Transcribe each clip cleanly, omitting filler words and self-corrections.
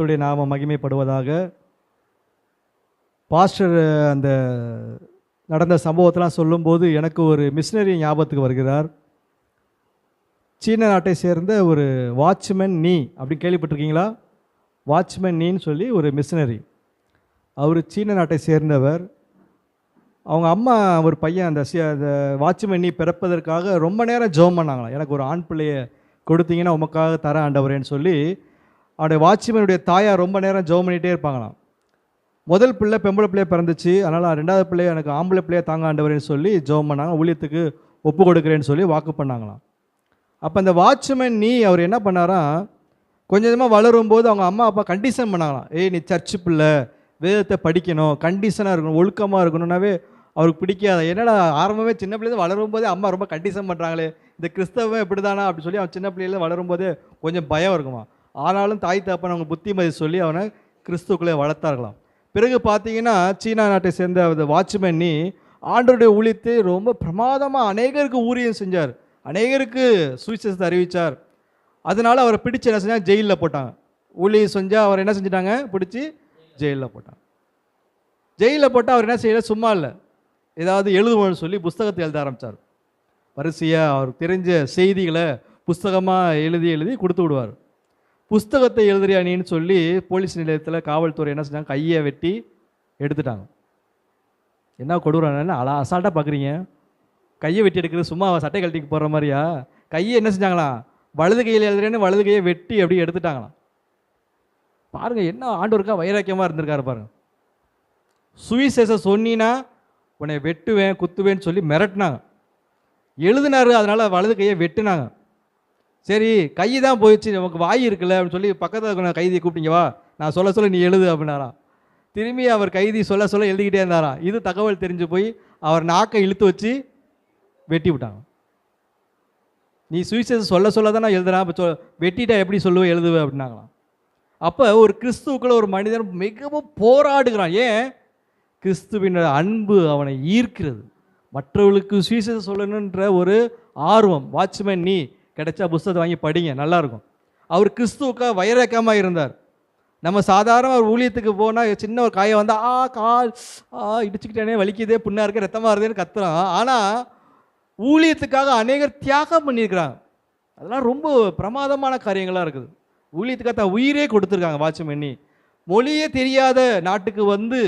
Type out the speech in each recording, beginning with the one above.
கர்த்தருடைய நாம மகிமைப்படுவதாக. பாஸ்டர் அந்த நடந்த சம்பவத்தெல்லாம் சொல்லும்போது எனக்கு ஒரு மிஷினரி ஞாபகத்துக்கு வருகிறார். சீன நாட்டை சேர்ந்த ஒரு வாட்ச்மேன் நீ அப்படின்னு கேள்விப்பட்டிருக்கீங்களா? வாட்ச்மேன் நீன்னு சொல்லி ஒரு மிஷினரி. அவர் சீன நாட்டை சேர்ந்தவர். அவங்க அம்மா ஒரு பையன் அந்த வாட்ச்மேன் நீ பிறப்பதற்காக ரொம்ப நேரம் ஜெபம் பண்ணாங்களாம். எனக்கு ஒரு ஆண் பிள்ளையை கொடுத்தீங்கன்னா உமக்காக தர ஆண்டவரேன்னு சொல்லி அவருடைய வாட்ச்மேனுடைய தாயார் ரொம்ப நேரம் ஜெபம் பண்ணிகிட்டே இருப்பாங்களாம். முதல் பிள்ளை பெம்பளை பிள்ளையை பிறந்துச்சு, அதனால் ரெண்டாவது பிள்ளை எனக்கு ஆம்பளை பிள்ளையை தாங்க ஆண்டவரேன்னு சொல்லி ஜெபம் பண்ணாங்க. ஊழியத்துக்கு ஒப்பு கொடுக்குறேன்னு சொல்லி வாக்கு பண்ணாங்களாம். அப்போ அந்த வாட்ச்மேன் நீ அவர் என்ன பண்ணாராம், கொஞ்சமாக வளரும்போது அவங்க அம்மா அப்பா கண்டிஷன் பண்ணாங்களாம். ஏய் நீ சர்ச்சு பிள்ளை, வேதத்தை படிக்கணும், கண்டிஷனாக இருக்கணும், ஒழுக்கமாக இருக்கணும்னாவே அவருக்கு பிடிக்காத. என்னடா ஆரம்பமே சின்ன பிள்ளைலேருந்து வளரும்போதே அம்மா ரொம்ப கண்டிஷன் பண்ணுறாங்களே, இந்த கிறிஸ்தவம் எப்படி தானா அப்படின்னு சொல்லி அவன் சின்ன பிள்ளையில வளரும்போதே கொஞ்சம் பயம் இருக்குமா. ஆனாலும் தாய் தகப்பன் அவங்க புத்திமதி சொல்லி அவனை கிறிஸ்துக்குள்ளே வளர்த்தார்களாம். பிறகு பார்த்தீங்கன்னா சீனா நாட்டை சேர்ந்த அந்த வாட்ச்மேன் நீ ஆண்டவருடைய ஊழியத்தை ரொம்ப பிரமாதமாக அநேகருக்கு ஊழியம் செஞ்சார், அநேகருக்கு சுவிசேஷத்தை அறிவித்தார். அதனால் அவரை பிடிச்சி என்ன செஞ்சாங்க, ஜெயிலில் போட்டாங்க. ஊழியம் செஞ்சால் அவர் என்ன செஞ்சிட்டாங்க, பிடிச்சி ஜெயிலில் போட்டாங்க. ஜெயிலில் போட்டால் அவர் என்ன செய்யல, சும்மா இல்லை, ஏதாவது எழுதுவோன்னு சொல்லி புஸ்தகத்தை எழுத ஆரம்பித்தார். வரிசையாக அவருக்கு தெரிஞ்ச செய்திகளை புஸ்தகமாக எழுதி கொடுத்து விடுவார். புஸ்தகத்தை எழுதுறியா நீன்னு சொல்லி போலீஸ் நிலையத்தில் காவல்துறை என்ன செஞ்சாங்க, கையை வெட்டி எடுத்துட்டாங்க. என்ன கொடுறான்னு அசால்ட்டாக பார்க்குறீங்க, கையை வெட்டி எடுக்கிறது சும்மா சட்டை கழட்டிக்கு போடுற மாதிரியா? கையை என்ன செஞ்சாங்களாம், வலது கையில் எழுதுறேன்னு வலது கையை வெட்டி அப்படி எடுத்துட்டாங்களாம். பாருங்கள் என்ன ஆண்டவருக்கா வைராக்கியமாக இருந்திருக்காரு பாருங்கள். சுவிசேஷம் சொன்னீன்னா உன்னை வெட்டுவேன் குத்துவேன்னு சொல்லி மிரட்டினாங்க. எழுதினாரு, அதனால் வலது கையை வெட்டினாங்க. சரி கை தான் போயிடுச்சு, நமக்கு வாய் இருக்குல்ல அப்படின்னு சொல்லி பக்கத்தில் இருக்கிற கைதியை கூப்பிட்டீங்க வா, நான் சொல்ல நீ எழுது அப்படின்னாராம். திரும்பி அவர் கைதி சொல்ல எழுதிக்கிட்டே இருந்தாராம். இது தகவல் தெரிஞ்சு போய் அவர் நாக்கை இழுத்து வச்சு வெட்டி விட்டாங்க. நீ சுவிசேஷம் சொல்ல தான் நான் எழுதுறேன், இப்போ வெட்டிட்டா எப்படி சொல்லுவேன் எழுதுவேன் அப்படின்னாங்களாம். அப்போ ஒரு கிறிஸ்துவுக்குள்ள ஒரு மனிதன் மிகவும் போராடுகிறான். ஏன்? கிறிஸ்துவின் அன்பு அவனை ஈர்க்கிறது, மற்றவர்களுக்கு சுவிசேஷம் சொல்லணுன்ற ஒரு ஆர்வம். வாட்ச்மேன் நீ கிடைச்சா புஸ்தகத்தை வாங்கி படிங்க, நல்லாயிருக்கும். அவர் கிறிஸ்துவுக்காக வைராக்கியமாக இருந்தார். நம்ம சாதாரண ஒரு ஊழியத்துக்கு போனால் சின்ன ஒரு காயை வந்தால் கால் இடிச்சுக்கிட்டேனே, வலிக்குதே, புண்ணாக இருக்குது, ரத்தமாக இருந்தேன்னு கத்துறான். ஆனால் ஊழியத்துக்காக அநேகர் தியாகம் பண்ணியிருக்கிறாங்க. அதெல்லாம் ரொம்ப பிரமாதமான காரியங்களாக இருக்குது. ஊழியத்துக்காக தான் உயிரே கொடுத்துருக்காங்க. வாட்ச்மேன் நீ மொழியே தெரியாத நாட்டுக்கு வந்து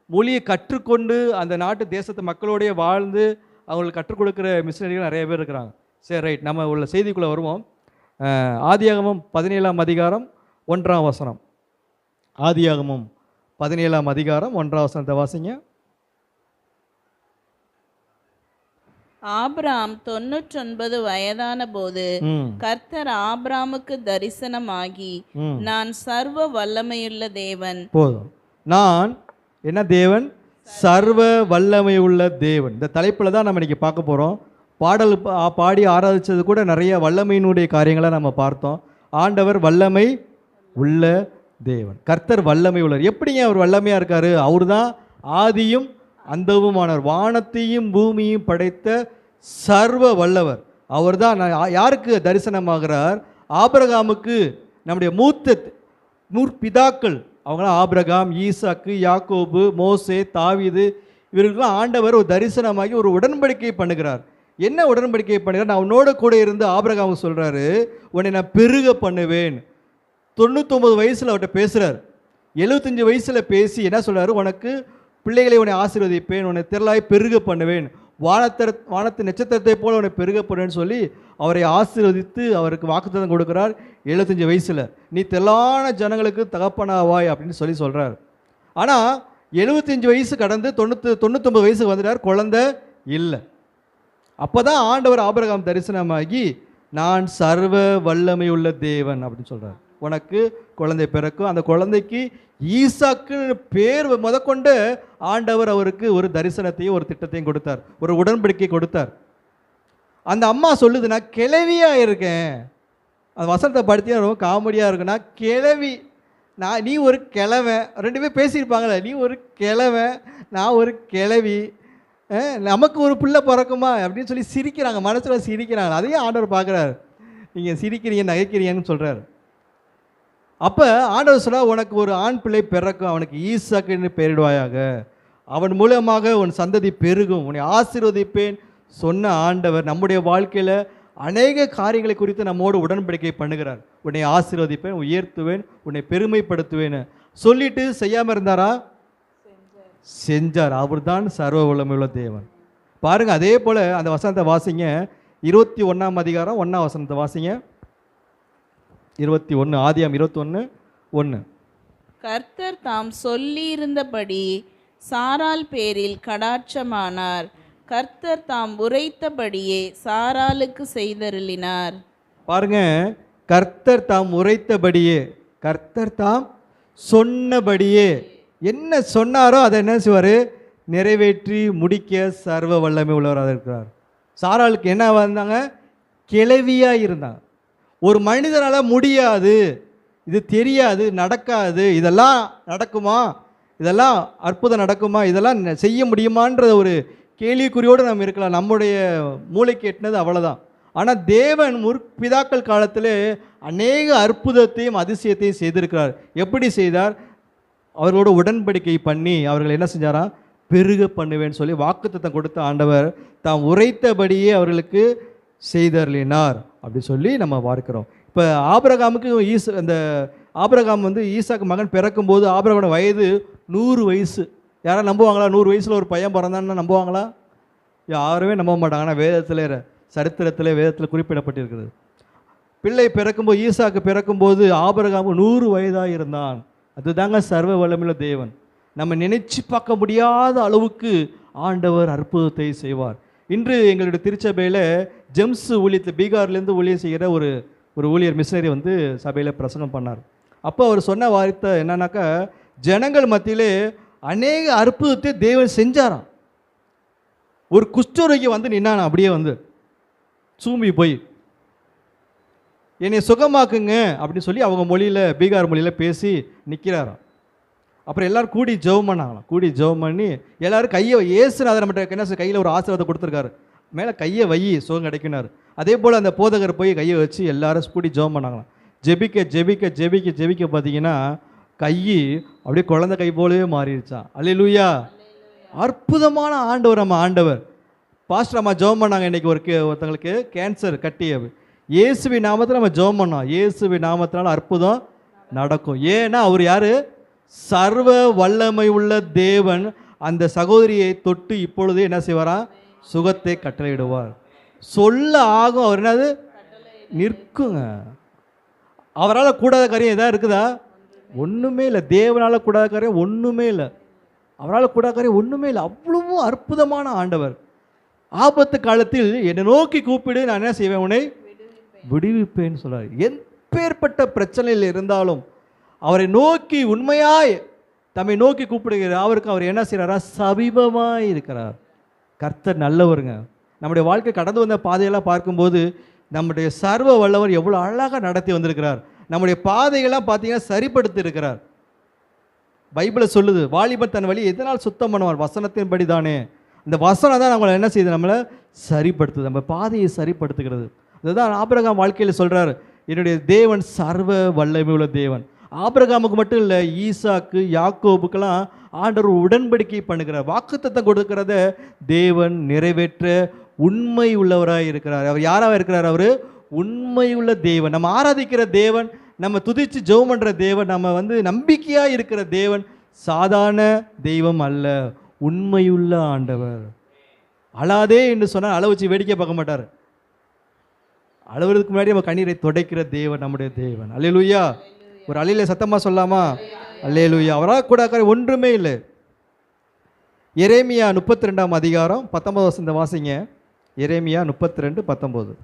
மொழியை கற்றுக்கொண்டு அந்த நாட்டு தேசத்து மக்களோடைய வாழ்ந்து அவங்களுக்கு கற்றுக் கொடுக்குற மிஷினரிகள் நிறைய பேர் இருக்கிறாங்க. சரி ரைட், நம்ம உள்ள செய்திக்குள்ளே வருவோம். ஆதியாகமம் 17ஆம் அதிகாரம் 1ஆம் வசனம். ஆதியாகமம் 17ஆம் அதிகாரம் 1ஆம் வசனத்தை வாசிங்க. ஆபிராம் 99 வயதான போது கர்த்தர் ஆபிராமுக்கு தரிசனமாகி, நான் சர்வ வல்லமையுள்ள தேவன். போதும், நான் என்ன தேவன்? சர்வ வல்லமையுள்ள தேவன். இந்த தலைப்பில் தான் நம்ம இன்னைக்கு பார்க்க போகிறோம். பாடல் பாடி ஆராதித்தது கூட நிறைய வல்லமையினுடைய காரியங்களை நம்ம பார்த்தோம். ஆண்டவர் வல்லமை உள்ள தேவன், கர்த்தர் வல்லமை உள்ளவர். எப்படிங்க அவர் வல்லமையாக இருக்கார்? அவர் தான் ஆதியும் அந்தவுமானவர், வானத்தையும் பூமியும் படைத்த சர்வ வல்லவர். அவர் தான் யாருக்கு தரிசனமாகிறார்? ஆபிரகாமுக்கு, நம்முடைய முற்பிதாக்கள் அவங்களாம் ஆபிரகாம், ஈசாக்கு, யாக்கோபு, மோசே, தாவீது, இவர்களுக்கெல்லாம் ஆண்டவர் ஒரு தரிசனமாகி ஒரு உடன்படிக்கை பண்ணுகிறார். என்ன உடன்படிக்கை பண்ணுகிறார்? நான் உன்னோட கூட இருந்து ஆபிரகாம் சொல்கிறாரு, உன்னை நான் பெருக பண்ணுவேன். 99 வயசில் அவர்கிட்ட பேசுகிறார். 75 வயசில் பேசி என்ன சொல்கிறாரு? உனக்கு பிள்ளைகளை உன்னை ஆசீர்வதிப்பேன், உன்னை திரளாய் பெருக பண்ணுவேன், வானத்து நட்சத்திரத்தை போல உன்னை பெருக பண்ணுவேன்னு சொல்லி அவரை ஆசீர்வதித்து அவருக்கு வாக்குத்தத்தம் கொடுக்குறார். 75 வயசில் நீ திரளான ஜனங்களுக்கு தகப்பனாவாய் அப்படின்னு சொல்லி சொல்கிறார். ஆனால் 75 வயசு கடந்து 99 வயசுக்கு வந்துட்டார், குழந்தை இல்லை. அப்போ தான் ஆண்டவர் ஆபிரகாம் தரிசனமாகி, நான் சர்வ வல்லமையுள்ள தேவன் அப்படின்னு சொல்கிறார். உனக்கு குழந்தை பிறக்கும், அந்த குழந்தைக்கு ஈசாக்கு பேர் முதற்கொண்டு ஆண்டவர் அவருக்கு ஒரு தரிசனத்தையும் ஒரு திட்டத்தையும் கொடுத்தார், ஒரு உடன்படிக்கை கொடுத்தார். அந்த அம்மா சொல்லுது, நான் கிழவியாக இருக்கேன். அந்த வசனத்தை படுத்தியா ரொம்ப காமெடியாக இருக்குன்னா, கிழவி, நீ ஒரு கிழவன், ரெண்டு பேர் பேசியிருப்பாங்களே, நீ ஒரு கிழவன், நான் ஒரு கிழவி, நமக்கு ஒரு பிள்ளை பிறக்குமா அப்படின்னு சொல்லி சிரிக்கிறாங்க, மனசில் சிரிக்கிறாங்க. அதையும் ஆண்டவர் பார்க்குறாரு, நீங்கள் சிரிக்கிறீங்க நகைக்கிறீங்கன்னு சொல்கிறார். அப்போ ஆண்டவர் சொல்ல, உனக்கு ஒரு ஆண் பிள்ளை பிறக்கும், அவனுக்கு ஈசாக்குன்னு பெயரிடுவாயாக, அவன் மூலமாக உன் சந்ததி பெருகும், உன்னை ஆசீர்வதிப்பேன் சொன்ன ஆண்டவர் நம்முடைய வாழ்க்கையில் அநேக காரியங்களை குறித்து நம்மோடு உடன்படிக்கை பண்ணுகிறார். உன்னை ஆசீர்வதிப்பேன், உயர்த்துவேன், உன்னை பெருமைப்படுத்துவேன்னு சொல்லிட்டு செய்யாமல் இருந்தாரா? செஞ்சார். அவர் தான் சர்வ வல்லமையுள்ள தேவன். பாருங்க, அதே போல அந்த வசனத்தை வாசிங்க. 21ஆம் அதிகாரம் 1ஆம் வசனத்தை வாசிங்க. 21, ஆதியாம் 21:1. கர்த்தர் தாம் சொல்லியிருந்தபடி சாராள் பேரில் கடாட்சமானார். கர்த்தர் தாம் உரைத்தபடியே சாராளுக்கு செய்தருளினார். பாருங்க, கர்த்தர் தாம் உரைத்தபடியே, கர்த்தர் தாம் சொன்னபடியே, என்ன சொன்னாரோ அதை என்ன செய்வார்? நிறைவேற்றி முடிக்க சர்வ வல்லமை உள்ளவராக இருக்கிறார். சாராளுக்கு என்ன வந்தாங்க? கிழவியாக இருந்தாங்க. ஒரு மனிதனால் முடியாது, இது தெரியாது, நடக்காது, இதெல்லாம் நடக்குமா, இதெல்லாம் அற்புதம் நடக்குமா, இதெல்லாம் செய்ய முடியுமான்ற ஒரு கேள்விக்குறியோடு நம்ம இருக்கலாம். நம்முடைய மூளைக்கு எட்டினது அவ்வளோதான். ஆனால் தேவன் முற்பிதாக்கள் காலத்தில் அநேக அற்புதத்தையும் அதிசயத்தையும் செய்திருக்கிறார். எப்படி செய்தார்? அவர்களோட உடன்படிக்கை பண்ணி அவர்கள் என்ன செஞ்சாரா? பெருக பண்ணுவேன்னு சொல்லி வாக்குத்தத்தம் கொடுத்த ஆண்டவர் தாம் உரைத்தபடியே அவர்களுக்கு செய்தருளினார் அப்படி சொல்லி நம்ம பார்க்கிறோம். இப்போ ஆபிரகாமுக்கு அந்த ஆபிரகாம் ஈசாக்கு மகன் பிறக்கும்போது ஆபிரகாமோட வயது 100 வயசு. யாரும் நம்புவாங்களா? 100 வயசில் ஒரு பையன் பிறந்தான்னு நம்புவாங்களா? யாருமே நம்ப மாட்டாங்க. ஆனால் வேதத்தில் குறிப்பிடப்பட்டிருக்கிறது. பிள்ளை பிறக்கும்போது, ஈசாக்கு பிறக்கும்போது ஆபிரகாம் 100 வயதாக இருந்தான். அதுதாங்க சர்வ வல்லமையுள்ள தேவன். நம்ம நினைச்சு பார்க்க முடியாத அளவுக்கு ஆண்டவர் அற்புதத்தை செய்வார். இன்று எங்களுடைய திருச்சபையில் ஜெம்ஸ் ஊழியத்தில் பீகார்லேருந்து ஊழியம் செய்கிற ஒரு ஊழியர் மிஷனரி சபையில் பிரசங்கம் பண்ணார். அப்போ அவர் சொன்ன வார்த்தை என்னன்னாக்கா, ஜனங்கள் மத்தியிலே அநேக அற்புதத்தை தேவன் செஞ்சாராம். ஒரு குஷ்டரோகி நின்னானா, அப்படியே சூம்பி போய் என்னை சுகமாக்குங்க அப்படின்னு சொல்லி அவங்க மொழியில், பீகார் மொழியில் பேசி நிற்கிறாராம். அப்புறம் எல்லோரும் கூடி ஜெபம் பண்ணாங்களாம். கூடி ஜெபம் பண்ணி எல்லோரும் கையை ஏசுநாதர் மட்டும் என்ன கையில் ஒரு ஆசீர்வாதத்தை கொடுத்துருக்காரு, மேலே கையை வை சுகம் கிடைக்கினார். அதே போல் அந்த போதகர் போய் கையை வச்சு எல்லாரும் கூடி ஜெபம் பண்ணாங்களாம். ஜெபிக்க ஜெபிக்க ஜெபிக்க ஜெபிக்க பார்த்தீங்கன்னா கை அப்படியே குழந்தை கை போலவே மாறிடுச்சான். அல்லேலூயா! அற்புதமான ஆண்டவர் நம்ம ஆண்டவர். பாஸ்டர் அம்மா ஜெபம் பண்ணாங்க. இன்றைக்கி ஒருத்தங்களுக்கு கேன்சர் கட்டி, இயேசுவின் நாமத்தில் நம்ம ஜெபம் பண்ணோம். இயேசுவின் நாமத்தினால அற்புதம் நடக்கும். ஏன்னா அவர் யார்? சர்வ வல்லமை உள்ள தேவன். அந்த சகோதரியை தொட்டு இப்பொழுது என்ன செய்வாரா? சுகத்தை கட்டளையிடுவார். சொல்ல ஆகும். அவர் என்னது? நிற்குங்க. அவரால் கூடாத காரியம் எதாவது இருக்குதா? ஒன்றுமே இல்லை. தேவனால் கூடாத காரியம் ஒன்றுமே இல்லை. அவரால் கூடாத காரியம் ஒன்றுமே இல்லை. அவ்வளவும் அற்புதமான ஆண்டவர். ஆபத்து காலத்தில் என்னை நோக்கி கூப்பிடு, நான் என்ன செய்வேன்? உன்னை விடுவிப்பேன்னு சொல்றார். எப்பேற்பட்ட பிரச்சனையில் இருந்தாலும் அவரை நோக்கி உண்மையாய் தம்மை நோக்கி கூப்பிடுகிறார். அவருக்கு அவர் என்ன செய்கிறாரா? சமீபமாய் இருக்கிறார். கர்த்தர் நல்லவருங்க. நம்முடைய வாழ்க்கை கடந்து வந்த பாதையெல்லாம் பார்க்கும்போது நம்முடைய சர்வ வல்லவர் எவ்வளோ அழகாக நடத்தி வந்திருக்கிறார். நம்முடைய பாதைகள்லாம் பார்த்தீங்கன்னா சரிப்படுத்தி இருக்கிறார். பைபிளை சொல்லுது, வாலிபன் தன் வழி எதனால் சுத்தம் பண்ணுவார்? வசனத்தின்படி தானே. இந்த வசனம் தான் நம்மளை என்ன செய்யுது? நம்மளை சரிப்படுத்துது, நம்ம பாதையை சரிப்படுத்துகிறது. அதுதான் ஆபிரகாம் வாழ்க்கையில் சொல்கிறார், என்னுடைய தேவன் சர்வ வல்லமை உள்ள தேவன். ஆபிரகாமுக்கு மட்டும் இல்லை, ஈசாக்கு, யாக்கோபுக்கெல்லாம் ஆண்டவர் உடன்படிக்கை பண்ணுகிறார். வாக்குத்தத்தம் கொடுக்கிறத தேவன் நிறைவேற்ற உண்மை உள்ளவராக இருக்கிறார். அவர் யாராக இருக்கிறார்? அவர் உண்மை உள்ள தேவன். நம்ம ஆராதிக்கிற தேவன், நம்ம துதித்து ஜெபம் பண்ணுற தேவன், நம்ம நம்பிக்கையாக இருக்கிற தேவன் சாதாரண தெய்வம் அல்ல, உண்மையுள்ள ஆண்டவர். அழாதே என்று சொன்னால் அள வச்சு வேடிக்கை பார்க்க மாட்டார். அழுவதுக்கு முன்னாடி நம்ம கண்ணீரை துடைக்கிற தேவன் நம்முடைய தேவன். அல்லேலூயா! ஒரு அலையில சத்தமாக சொல்லாமா? அல்லேலூயா! அவரால் கூட ஒன்றுமே இல்லை. எரேமியா 32ஆம் அதிகாரம் 19 வசனத்தை வாசிங்க. எரேமியா 32:19.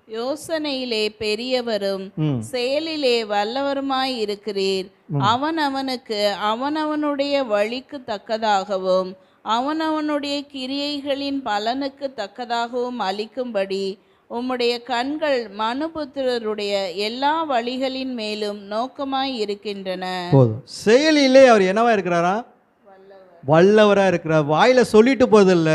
யோசனையிலே பெரியவரும் செயலிலே வல்லவருமாய் இருக்கிறீர். அவனவனுக்கு அவனவனுடைய வழிக்கு தக்கதாகவும் அவனவனுடைய கிரியைகளின் பலனுக்கு தக்கதாகவும் அளிக்கும்படி உம்முடைய கண்கள் மனுபுத்திரருடைய எல்லா வழிகளின் மேலும் நோக்கமாய் இருக்கின்றன. செயலிலே அவர் என்னவா இருக்கிறாரா? வல்லவராக இருக்கிறார். வாயில் சொல்லிட்டு போதில்ல,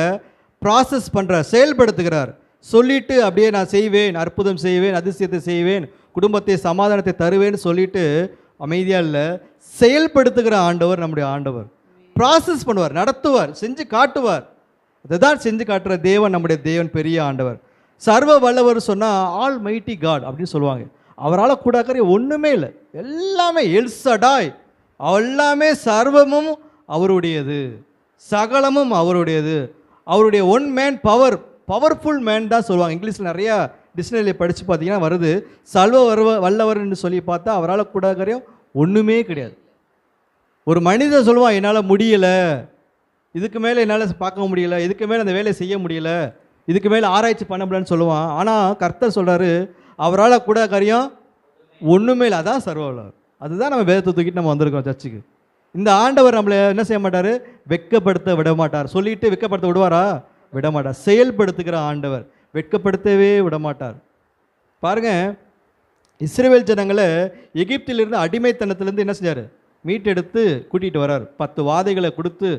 ப்ராசஸ் பண்ணுறார், செயல்படுத்துகிறார். சொல்லிட்டு அப்படியே நான் செய்வேன், அற்புதம் செய்வேன், அதிசயத்தை செய்வேன், குடும்பத்தை சமாதானத்தை தருவேன்னு சொல்லிட்டு அமைதியாக இல்லை, செயல்படுத்துகிற ஆண்டவர் நம்முடைய ஆண்டவர். ப்ராசஸ் பண்ணுவார், நடத்துவார், செஞ்சு காட்டுவார். அதுதான் செஞ்சு காட்டுற தேவன் நம்முடைய தேவன், பெரிய ஆண்டவர். சர்வ வல்லவர் சொன்னால் ஆல் மைட்டி காட் அப்படின்னு சொல்லுவாங்க. அவரால் கூடாக்கறி ஒன்றுமே இல்லை, எல்லாமே எல்சடாய், எல்லாமே சர்வமும் அவருடையது, சகலமும் அவருடையது. அவருடைய one man power, powerful man தான் சொல்லுவாங்க. இங்கிலீஷில் நிறையா டிக்ஷனரியில் படித்து பார்த்தீங்கன்னா வருது, சர்வ வல்லவர்னு சொல்லி பார்த்தா அவரால் கூடாக்கறியும் ஒன்றுமே கிடையாது. ஒரு மனிதன் சொல்லுவான், என்னால் முடியலை, இதுக்கு மேலே என்னால் பார்க்க முடியல, இதுக்கு மேலே அந்த வேலையை செய்ய முடியல, இதுக்கு மேலே ஆராய்ச்சி பண்ண முடியலன்னு சொல்லுவான். ஆனால் கர்த்தர் சொல்கிறாரு, அவரால் கூட காரியம் ஒன்றுமே இல்லை, அதான் சர்வவல்லவர். அதுதான் நம்ம வேதத்தை தூக்கிட்டு நம்ம வந்திருக்கோம் சர்ச்சுக்கு. இந்த ஆண்டவர் நம்மளை என்ன செய்ய மாட்டார், வெட்கப்படுத்த விட மாட்டார். சொல்லிட்டு வெட்கப்படுத்த விடுவாரா? விட மாட்டார். செயல்படுத்துகிற ஆண்டவர், வெட்கப்படுத்தவே விட மாட்டார். பாருங்க, இஸ்ரவேல் ஜனங்களை எகிப்திலிருந்து அடிமைத்தனத்திலேருந்து என்ன செஞ்சார், மீட்டெடுத்து கூட்டிகிட்டு வரார். 10 வாதைகளை கொடுத்து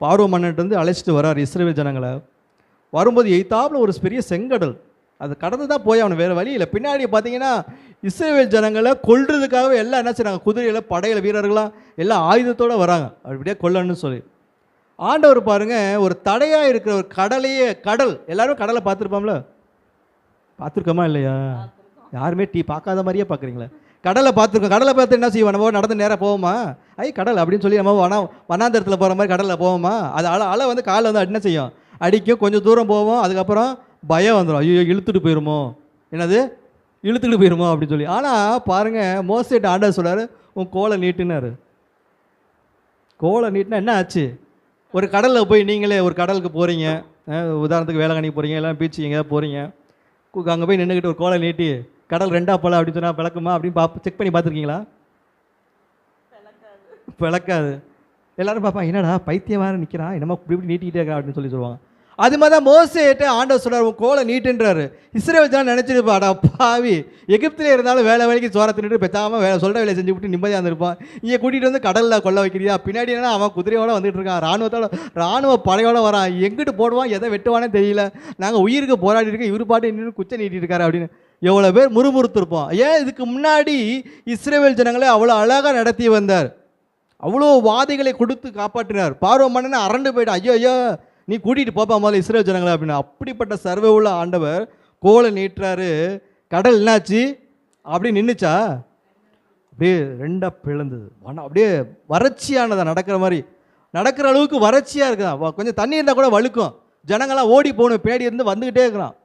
பார்வோ மன்னன்ட்டு அழைச்சிட்டு வரார் இஸ்ரவேல் ஜனங்களை. வரும்போது எய்த்தாப்புல ஒரு பெரிய செங்கடல், அது கடந்து தான் போய் அவனை, வேறு வழி இல்லை. பின்னாடி பார்த்தீங்கன்னா இஸ்ரவேல் ஜனங்களை கொல்றதுக்காகவே எல்லாம் என்ன செய்றாங்க, குதிரையில் படையில் வீரர்களாம் எல்லாம் ஆயுதத்தோடு வராங்க, அப்படியே கொல்லணும்னு சொல்லி. ஆண்டவர் பாருங்க, ஒரு தடையாக இருக்கிற ஒரு கடலையே, கடல், எல்லாரும் கடலை பார்த்துருப்போம்ல, பார்த்துருக்கோமா இல்லையா? யாருமே பார்க்காத மாதிரியே பார்க்குறீங்களே. கடலை பார்த்துருக்கோம். கடலை பார்த்து என்ன செய்வோம், நம்ம நடந்து நேராக போவோமா, கடல் அப்படின்னு சொல்லி நம்ம வனாந்தரத்தில் போகிற மாதிரி கடலில் போவோமா? அது அலை வந்து காலில் வந்து என்ன செய்யும், அடிக்கும். கொஞ்சம் தூரம் போவோம், அதுக்கப்புறம் பயம் வந்துடும், ஐயோ இழுத்துட்டு போயிருமோ, என்னது இழுத்துட்டு போயிருமோ அப்படின்னு சொல்லி. ஆனால் பாருங்கள், மோசேட்ட ஆண்டவர் சொல்கிறாரு, உன் கோலை நீட்டுனாரு. கோலை நீட்டினா என்ன ஆச்சு? ஒரு கடலில் போய் நீங்களே ஒரு கடலுக்கு போகிறீங்க, உதாரணத்துக்கு வேளாங்கண்ணி போகிறீங்க, எல்லாம் பீச்சு எங்கேயாவது போகிறீங்க, அங்கே போய் நின்றுக்கிட்டு ஒரு கோலை நீட்டி கடல் 2 போல அப்படின்னு சொன்னால் விளக்குமா அப்படின்னு செக் பண்ணி பார்த்துருக்கீங்களா? விளக்காது. எல்லாரும் பார்ப்பாங்க, என்னடா பைத்தியம் வேறு நிற்கிறான், என்னமோ இப்படி நீட்டிக்கிட்டே இருக்கிறான் அப்படின்னு சொல்லி சொல்லுவாங்க. அது மாதிரி தான் மோசேட்ட ஆண்டவர் சொல்கிறார், உன் கோலை நீட்டுன்றாரு. இஸ்ரவேல் ஜனம் நினச்சிருப்பாடா பாவி, எகிப்திலே இருந்தாலும் வேலை வேலைக்கு சோற தின்னுட்டு பெற்றாமல் சொல்கிற வேலையை செஞ்சு விட்டு நிம்மதியாக இருந்திருப்பான். இங்கே கூட்டிகிட்டு வந்து கடலில் கொள்ள வைக்கிறியா? பின்னாடி என்ன அவன் குதிரையோடு வந்துட்டு இருக்கான், ராணுவ படையோடு வரான், எங்கிட்டு போடுவான், எதை வெட்டுவானே தெரியல, நாங்கள் உயிருக்கு போராடி இருக்கோம், இவரு பாட்டு இன்னும் குச்சை நீட்டிட்டு இருக்காரு அப்படின்னு எவ்வளோ பேர் முறுமுறுத்திருப்போம். ஏன், இதுக்கு முன்னாடி இஸ்ரவேல் ஜனங்களை அவ்வளோ அழகாக நடத்தி வந்தார், அவ்வளோ வாதைகளை கொடுத்து காப்பாற்றினார். பார்வோ மன்னனை அரண்டு போயிட்டான், ஐயோ ஐயோ நீ கூட்டிகிட்டு போப்பா முதல்ல இஸ்ரவேல் ஜனங்களை அப்படின்னு. அப்படிப்பட்ட சர்வ உள்ள ஆண்டவர் கோலை நீட்டுறாரு, கடல் என்னாச்சு, அப்படி நின்றுச்சா, அப்படியே 2 பிளந்தது, அப்படியே வறட்சியானதா, நடக்கிற மாதிரி நடக்கிற அளவுக்கு வறட்சியாக இருக்குதான். கொஞ்சம் தண்ணி இருந்தால் கூட வழுக்கும், ஜனங்கள்லாம் ஓடி போகணும், பேடி இருந்து வந்துக்கிட்டே இருக்கிறான்.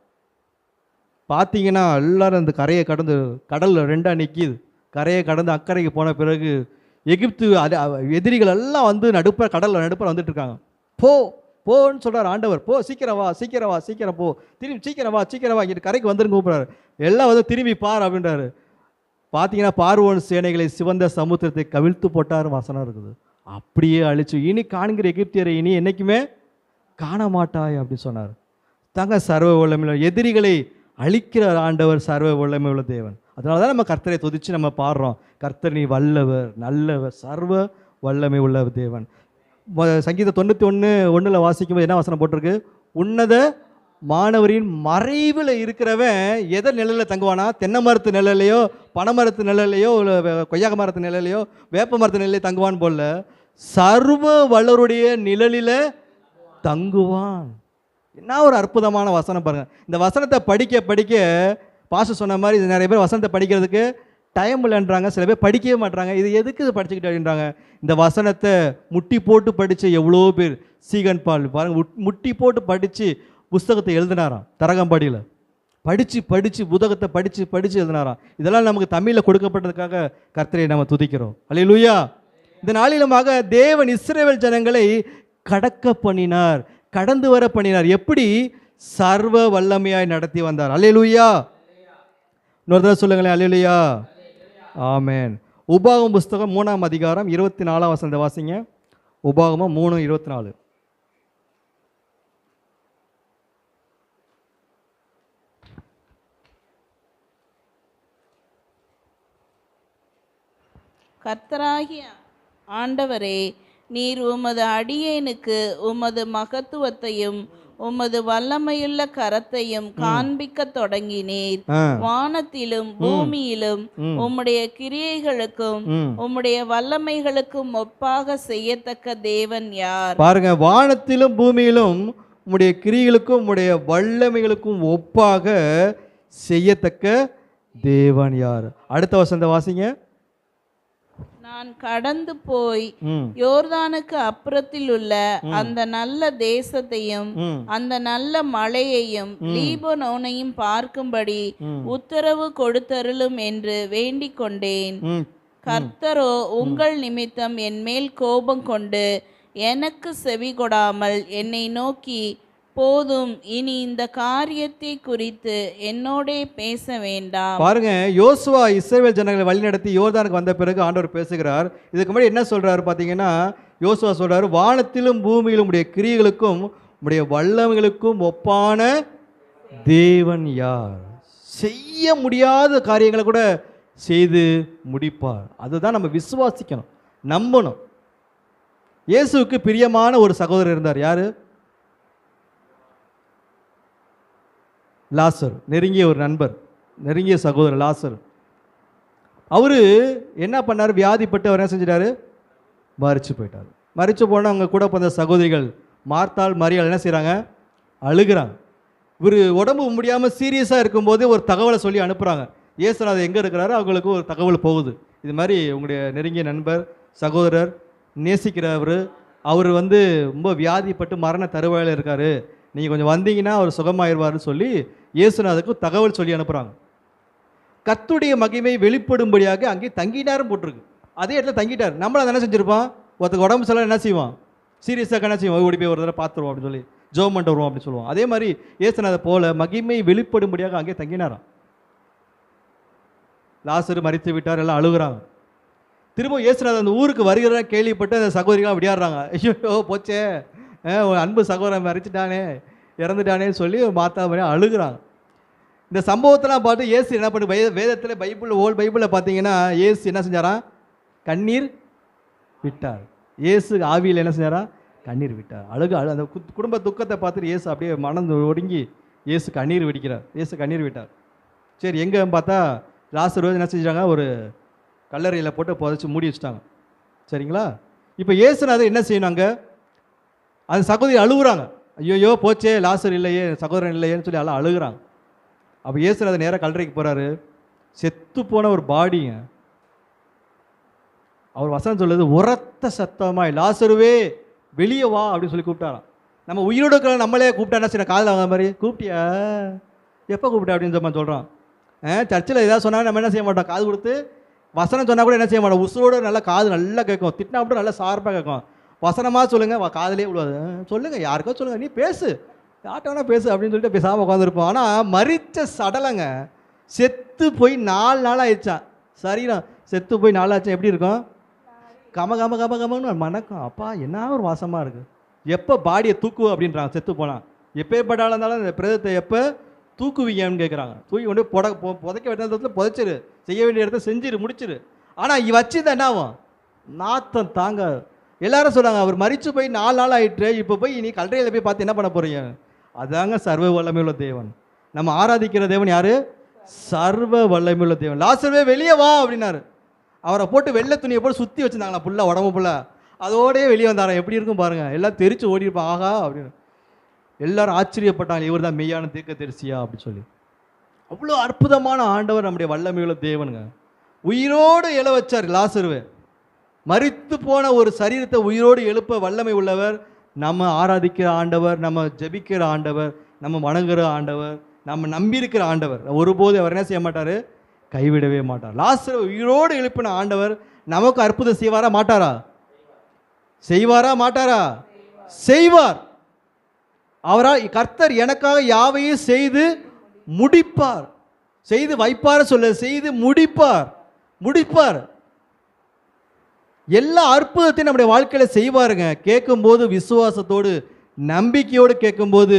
பார்த்தீங்கன்னா எல்லாரும் அந்த கரையை கடந்து கடல் 2 நிற்கிது. கரையை கடந்து அக்கறைக்கு போன பிறகு எகிப்து எதிரிகள் எல்லாம் வந்து கடலில் நடுப்பற வந்துட்டு இருக்காங்க. போன்னு சொல்கிறார் ஆண்டவர், போ சீக்கிரம் வா, சீக்கிரம் வா, சீக்கிரம் போ, திரும்பி சீக்கிரம் வா, சீக்கிரம் வா, இங்கே கரைக்கு வந்துருங்க கூப்பிட்றாரு. எல்லாம் வந்து திரும்பி பார் அப்படின்றாரு. பார்த்தீங்கன்னா பார்வோன் சேனைகளை சிவந்த சமுத்திரத்தை கவிழ்த்து போட்டார் வசனம் இருக்குது. அப்படியே அழிச்சு, இனி காண்கிற எகிப்தியரை இனி என்னைக்குமே காண மாட்டாய் அப்படி சொன்னார். தாங்க சர்வ வல்லமை, எதிரிகளை அழிக்கிற ஆண்டவர், சர்வ வல்லமை உள்ள தேவன். அதனால தான் நம்ம கர்த்தரை துதிச்சு நம்ம பாடுறோம், கர்த்தர் நீ வல்லவர், நல்லவர், சர்வ வல்லமை உள்ள தேவன். சங்கீதம் 91:1 வாசிக்கும்போது என்ன வசனம் போட்டிருக்கு, உன்னத மாணவரின் மறைவில் இருக்கிறவன் எதை நிழலில் தங்குவானா, தென்னை மரத்து நிழலையோ, பனை மரத்து நிழலையோ, கொய்யாக மரத்து நிழலையோ, வேப்ப மரத்து நிலையிலே தங்குவான் போல சர்வ வல்லவருடைய நிழலில் தங்குவான். என்ன ஒரு அற்புதமான வசனம் பாருங்க. இந்த வசனத்தை படிக்க படிக்க பாஸ்டர் சொன்ன மாதிரி நிறைய பேர் வசனத்தை படிக்கிறதுக்கு டைம் இல்லைன்றாங்க, சில பேர் படிக்கவே மாட்டாங்க. இது எதுக்கு இது படிச்சுக்கிட்டு அப்படின்றாங்க. இந்த வசனத்தை முட்டி போட்டு படித்த எவ்வளோ பேர், சீகன் பால் பாருங்க, முட்டி போட்டு படித்து புஸ்தகத்தை எழுதினாராம், தரகம்பாடியில் படித்து படித்து புத்தகத்தை படித்து படித்து எழுதினாராம். இதெல்லாம் நமக்கு தமிழில் கொடுக்கப்பட்டதுக்காக கர்த்தரை நம்ம துதிக்கிறோம். அல்லேலூயா. இந்த நாளிலுமாக தேவன் இஸ்ரவேல் ஜனங்களை கடக்க பண்ணினார், கடந்து வர பண்ணினார். எப்படி? சர்வ வல்லமையாய் நடத்தி வந்தார். அல்லேலூயா. இன்னொரு தடவை சொல்லுங்களேன், அல்லேலூயா. ஆமென். உபாகமம் புஸ்தகம் 3ஆம் அதிகாரம் 24ஆம் வசனத்தை வாசிங்க. உபாகமம் 3:24. கர்த்தராகிய ஆண்டவரே, நீர் உமது அடியேனுக்கு உமது மகத்துவத்தையும் உமது வல்லமையுள்ள கரத்தையும் காண்பிக்க தொடங்கினீர். வானத்திலும் பூமியிலும் உம்முடைய கிரியைகளுக்கும் உம்முடைய வல்லமைகளுக்கும் ஒப்பாக செய்யத்தக்க தேவன் யார்? பாருங்க, வானத்திலும் பூமியிலும் உம்முடைய கிரியைகளுக்கும் உம்முடைய வல்லமைகளுக்கும் ஒப்பாக செய்யத்தக்க தேவன் யார்? அடுத்த வசந்த வாசிங்க. நான் கடந்து போய் யோர்தானுக்கு அப்புறத்தில் உள்ள அந்த நல்ல தேசத்தையும் அந்த நல்ல மலையையும் லீபனோனையும் பார்க்கும்படி உத்தரவு கொடுத்தருளும் என்று வேண்டிக் கொண்டேன். கர்த்தரோ உங்கள் நிமித்தம் என் மேல் கோபம் கொண்டு எனக்கு செவி கொடாமல் என்னை நோக்கி, போதும், இனி இந்த காரியத்தை குறித்து என்னோடே பேச வேண்டாம். பாருங்க, யோசுவா இஸ்ரவேல் ஜனங்களை வழிநடத்தி யோர்தானுக்கு வந்த பிறகு ஆண்டவர் பேசுகிறார். இதுக்கு முன்னாடி என்ன சொல்றாரு பார்த்தீங்கன்னா, யோசுவா சொல்றாரு, வானத்திலும் பூமியிலும் உடைய கிரியைகளுக்கும் உடைய வல்லமைகளுக்கும் ஒப்பான தேவன் யார்? செய்ய முடியாத காரியங்களை கூட செய்து முடிப்பார். அதுதான் நம்ம விசுவாசிக்கணும், நம்பணும். இயேசுவுக்கு பிரியமான ஒரு சகோதரர் இருந்தார். யாரு? லாசர். நெருங்கிய ஒரு நண்பர், நெருங்கிய சகோதரர் லாசர். அவரு என்ன பண்ணார்? வியாதிப்பட்டு அவர் என்ன செஞ்சிட்டாரு? மரிச்சு போயிட்டார். மரிச்சு போனால் அவங்க கூட பிறந்த சகோதரிகள் மார்த்தாள் மரியாள் என்ன செய்கிறாங்க? அழுகிறாங்க. இவர் உடம்பு முடியாமல் சீரியஸாக இருக்கும்போது ஒரு தகவலை சொல்லி அனுப்புகிறாங்க. இயேசுநாதர் எங்கே இருக்கிறாரோ அவங்களுக்கு ஒரு தகவல் போகுது. இது மாதிரி உங்களுடைய நெருங்கிய நண்பர், சகோதரர், நேசிக்கிறவர், அவர் ரொம்ப வியாதிப்பட்டு மரண தருவாயில் இருக்கார், நீங்கள் கொஞ்சம் வந்தீங்கன்னா அவர் சுகமாயிருவார்னு சொல்லி இயேசுநாதருக்கு தகவல் சொல்லி அனுப்புகிறாங்க. கர்த்தருடைய மகிமை வெளிப்படும்படியாக அங்கே தங்கினாரும் போட்டிருக்கு. அதே இடத்துல தங்கிட்டார். நம்மள அதை என்ன செஞ்சுருப்பான்? ஒருத்தருக்கு உடம்பு சொல்ல என்ன செய்வான்? சீரியஸாக என்ன செய்வான்? ஓடி போய் ஒரு தடவை பார்த்துருவோம் அப்படின்னு சொல்லி ஜோம் பண்ணிட்டு வருவோம் அப்படின்னு சொல்லுவோம். அதே மாதிரி இயேசுநாதர் போல மகிமை வெளிப்படும்படியாக அங்கே தங்கினாராம். லாசரு மரித்து விட்டார், எல்லாம் அழுகுறாங்க. திரும்ப இயேசுநாதர் அந்த ஊருக்கு வருகிறதா கேள்விப்பட்டு அந்த சகோதரிகளாக விளையாடுறாங்க. ஐயோ போச்சே, அன்பு சகோதரன் மறிச்சிட்டானே, இறந்துட்டானேன்னு சொல்லி மாத்தா மாதிரி அழுகுறாங்க. இந்த சம்பவத்தெல்லாம் பார்த்து இயேசு என்ன பண்ணு, வேதத்தில் ஓல்ட் பைபிளில் பார்த்தீங்கன்னா இயேசு என்ன செஞ்சாராம்? கண்ணீர் விட்டார். இயேசு ஆவியில் என்ன செஞ்சாரா? கண்ணீர் விட்டார். அந்த குடும்ப துக்கத்தை பார்த்துட்டு இயேசு அப்படியே மனம் ஒடுங்கி இயேசு கண்ணீர் விடிக்கிறார். இயேசு கண்ணீர் விட்டார். சரி, எங்கே பார்த்தா லாசரு என்ன செஞ்சாங்க? ஒரு கல்லறையில் போட்டு புதைச்சி மூடி வச்சுட்டாங்க. சரிங்களா? இப்போ இயேசுநாதர் என்ன செய்யணும்? அங்கே அந்த சகோதரி அழுகுறாங்க. ஐயோயோ போச்சே, லாசர் இல்லையே, சகோதரன் இல்லையேன்னு சொல்லி எல்லாம் அழுகுறாங்க. அப்போ இயேசுநாதர் நேராக கல்லறைக்கு போகிறாரு. செத்து போன ஒரு பாடிங்க. அவர் வசனம் சொல்லுது, உரத்த சத்தமாய் லாசருவே வெளியே வா அப்படின்னு சொல்லி கூப்பிட்டாராம். நம்ம உயிரோடு இருக்கிற நம்மளே கூப்பிட்டா என்ன செய்யணும்? காதில் வாங்க மாதிரி கூப்பிட்டியா, எப்போ கூப்பிட்டா அப்படின்னு நம்ம சொல்கிறோம். சர்ச்சில் ஏதாவது சொன்னால் நம்ம என்ன செய்ய மாட்டோம்? காது கொடுத்து வசனம் சொன்னால் கூட என்ன செய்ய மாட்டோம்? உசுரோடு நல்லா காது நல்லா கேட்கும், திட்டினா மட்டும் நல்லா சார்பாக கேட்கும். வசனமாக சொல்லுங்கள், காதலே விழுவாது. சொல்லுங்கள், யாருக்கோ சொல்லுங்கள், நீ பேசு, யார்கிட்ட வேணா பேசு அப்படின்னு சொல்லிட்டு பேசாமல் உட்காந்துருப்போம். ஆனால் மரித்த சடலங்க, செத்து போய் 4 நாள் ஆயிடுச்சான். சரிதான், செத்து போய் 4 ஆச்சா எப்படி இருக்கும்? கம கம கம கமன்னு மணக்கம். அப்பா என்ன ஒரு வாசமாக இருக்குது. எப்போ பாடியை தூக்குவோம் அப்படின்றாங்க. செத்து போனால் எப்பேற்பட்டாலும் இருந்தாலும் அந்த பிரேதத்தை எப்போ தூக்குவீங்கன்னு கேட்குறாங்க. தூக்கி கொண்டு புதைக்க வேண்டிய இடத்துல புதைச்சிரு, செய்ய வேண்டிய இடத்த செஞ்சிரு, முடிச்சிரு. ஆனால் வச்சுதான் என்ன ஆகும்? நாத்தம் தாங்க. எல்லாரும் சொல்கிறாங்க, அவர் மரித்து போய் 4 நாள் ஆகிட்டு, இப்போ போய் நீ கல்லறையில் போய் பார்த்து என்ன பண்ண போகிறீங்க? அதாங்க சர்வ வல்லமையுள்ள தேவன். நம்ம ஆராதிக்கிற தேவன் யார்? சர்வ வல்லமையுள்ள தேவன். லாசருவே வெளியே வா அப்படின்னாரு. அவரை போட்டு வெள்ளை துணியை போட்டு சுற்றி வச்சுருந்தாங்களா புள்ள, உடம்பு புள்ள, அதோடய வெளியே வந்தாரா. எப்படி இருக்கும் பாருங்கள். எல்லாம் தெரிச்சு ஓடிருப்பான். ஆகா அப்படின்னு எல்லாரும் ஆச்சரியப்பட்டாங்க, இவர் தான் மெய்யான தீர்க்கதரிசியா அப்படின்னு சொல்லி. அவ்வளோ அற்புதமான ஆண்டவர் நம்முடைய வல்லமையுள்ள தேவனுங்க. உயிரோடு எழ வச்சார் லாசருவே. மரித்து போன ஒரு சரீரத்தை உயிரோடு எழுப்ப வல்லமை உள்ளவர் நம்ம ஆராதிக்கிற ஆண்டவர், நம்ம ஜெபிக்கிற ஆண்டவர், நம்ம வணங்குகிற ஆண்டவர், நம்ம நம்பியிருக்கிற ஆண்டவர். ஒருபோது அவர் என்ன செய்ய மாட்டார்? கைவிடவே மாட்டார். லாசரு உயிரோடு எழுப்பின ஆண்டவர் நமக்கு அற்புதம் செய்வாரா மாட்டாரா? செய்வாரா மாட்டாரா? செய்வார். அவரால் கர்த்தர் எனக்காக யாவையும் செய்து முடிப்பார். செய்து வைப்பார் சொல்ல, செய்து முடிப்பார். முடிப்பார். எல்லா அற்புதத்தையும் நம்முடைய வாழ்க்கையில் செய்வாருங்க. கேட்கும்போது விசுவாசத்தோடு நம்பிக்கையோடு கேட்கும்போது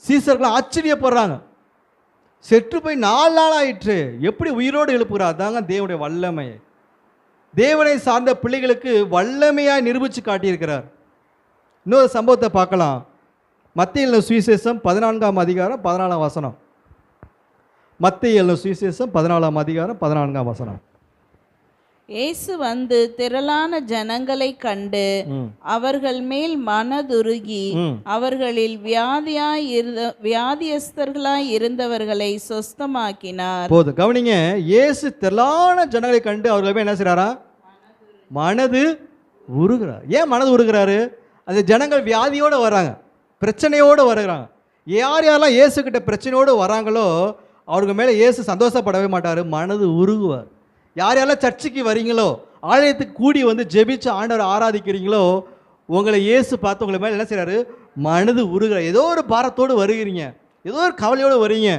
சீசர்கள் ஆச்சரியப்படுறாங்க. செத்து போய் 4 நாள் ஆயிற்று, எப்படி உயிரோடு எழுப்புகிறார்? அதாங்க தேவனுடைய வல்லமை. தேவனை சார்ந்த பிள்ளைகளுக்கு வல்லமையாக நிரூபித்து காட்டியிருக்கிறார். இன்னொரு சம்பவத்தை பார்க்கலாம். மத்தேயு எழுதின சுவிசேஷம் 14ஆம் அதிகாரம் 14ஆம் வசனம். மத்தேயு எழுதின சுவிசேஷம் 14ஆம் அதிகாரம் 14ஆம் வசனம். இயேசு வந்து திரளான ஜனங்களை கண்டு அவர்கள் மேல் மனதுருகி அவர்களில் வியாதியஸ்தர்களாய் இருந்தவர்களை சொஸ்தமாக்கினார். போதும், கவனிங்க. இயேசு திரளான ஜனங்களை கண்டு அவர்கள் மேல் என்ன செய்றாரா? மனது உருகிறார். ஏன் மனது உருகிறாரு? அந்த ஜனங்கள் வியாதியோடு வராங்க, பிரச்சனையோடு வருகிறாங்க. யார் யாரெல்லாம் இயேசுக்கிட்ட பிரச்சனையோடு வராங்களோ அவருக்கு மேலே இயேசு சந்தோஷப்படவே மாட்டார், மனது உருகுவார். யார் யாரெல்லாம் சர்ச்சுக்கு வரீங்களோ, ஆலயத்துக்கு கூடி வந்து ஜெபிச்சு ஆண்டவர் ஆராதிக்கிறீங்களோ, உங்களை இயேசு பார்த்து உங்களை மேலே என்ன செய்கிறாரு? மனது உருகிறார். ஏதோ ஒரு பாரத்தோடு வருகிறீங்க, ஏதோ ஒரு கவலையோடு வரீங்க,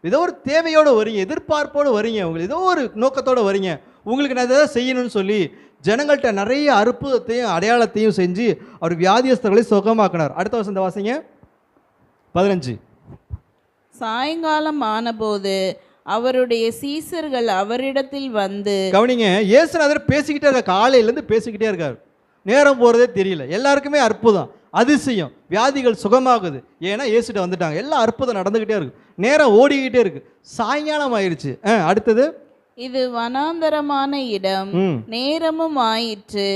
ஏதோ ஒரு தேவையோடு வரீங்க, எதிர்பார்ப்போடு வரீங்க, உங்களுக்கு ஏதோ ஒரு நோக்கத்தோடு வரீங்க, உங்களுக்கு நான் எதாவது செய்யணும்னு சொல்லி ஜனங்கள்கிட்ட நிறைய அற்புதத்தையும் அடையாளத்தையும் செஞ்சு அவர் வியாதியஸ்தர்களை சுகமாக்கினார். அடுத்த வசந்த வாசிங்க 15. சாயங்காலம் ஆனபோது அவருடைய சீசர்கள் அவரிடத்தில் வந்து, கவனிங்க, இயேசுநாதர் பேசிக்கிட்டே இருக்கார், காலையிலேருந்து பேசிக்கிட்டே இருக்கார், நேரம் போகிறதே தெரியல. எல்லாருக்குமே அற்புதம், அதிசயம், வியாதிகள் சுகமாகுது. ஏன்னா இயேசுகிட்ட வந்துட்டாங்க, எல்லாம் அற்புதம் நடந்துக்கிட்டே இருக்கு, நேரம் ஓடிக்கிட்டே இருக்கு. சாயங்காலம் ஆயிடுச்சு. அடுத்தது, இது வனாந்தரமான இடம், நேரமும் ஆயிற்று,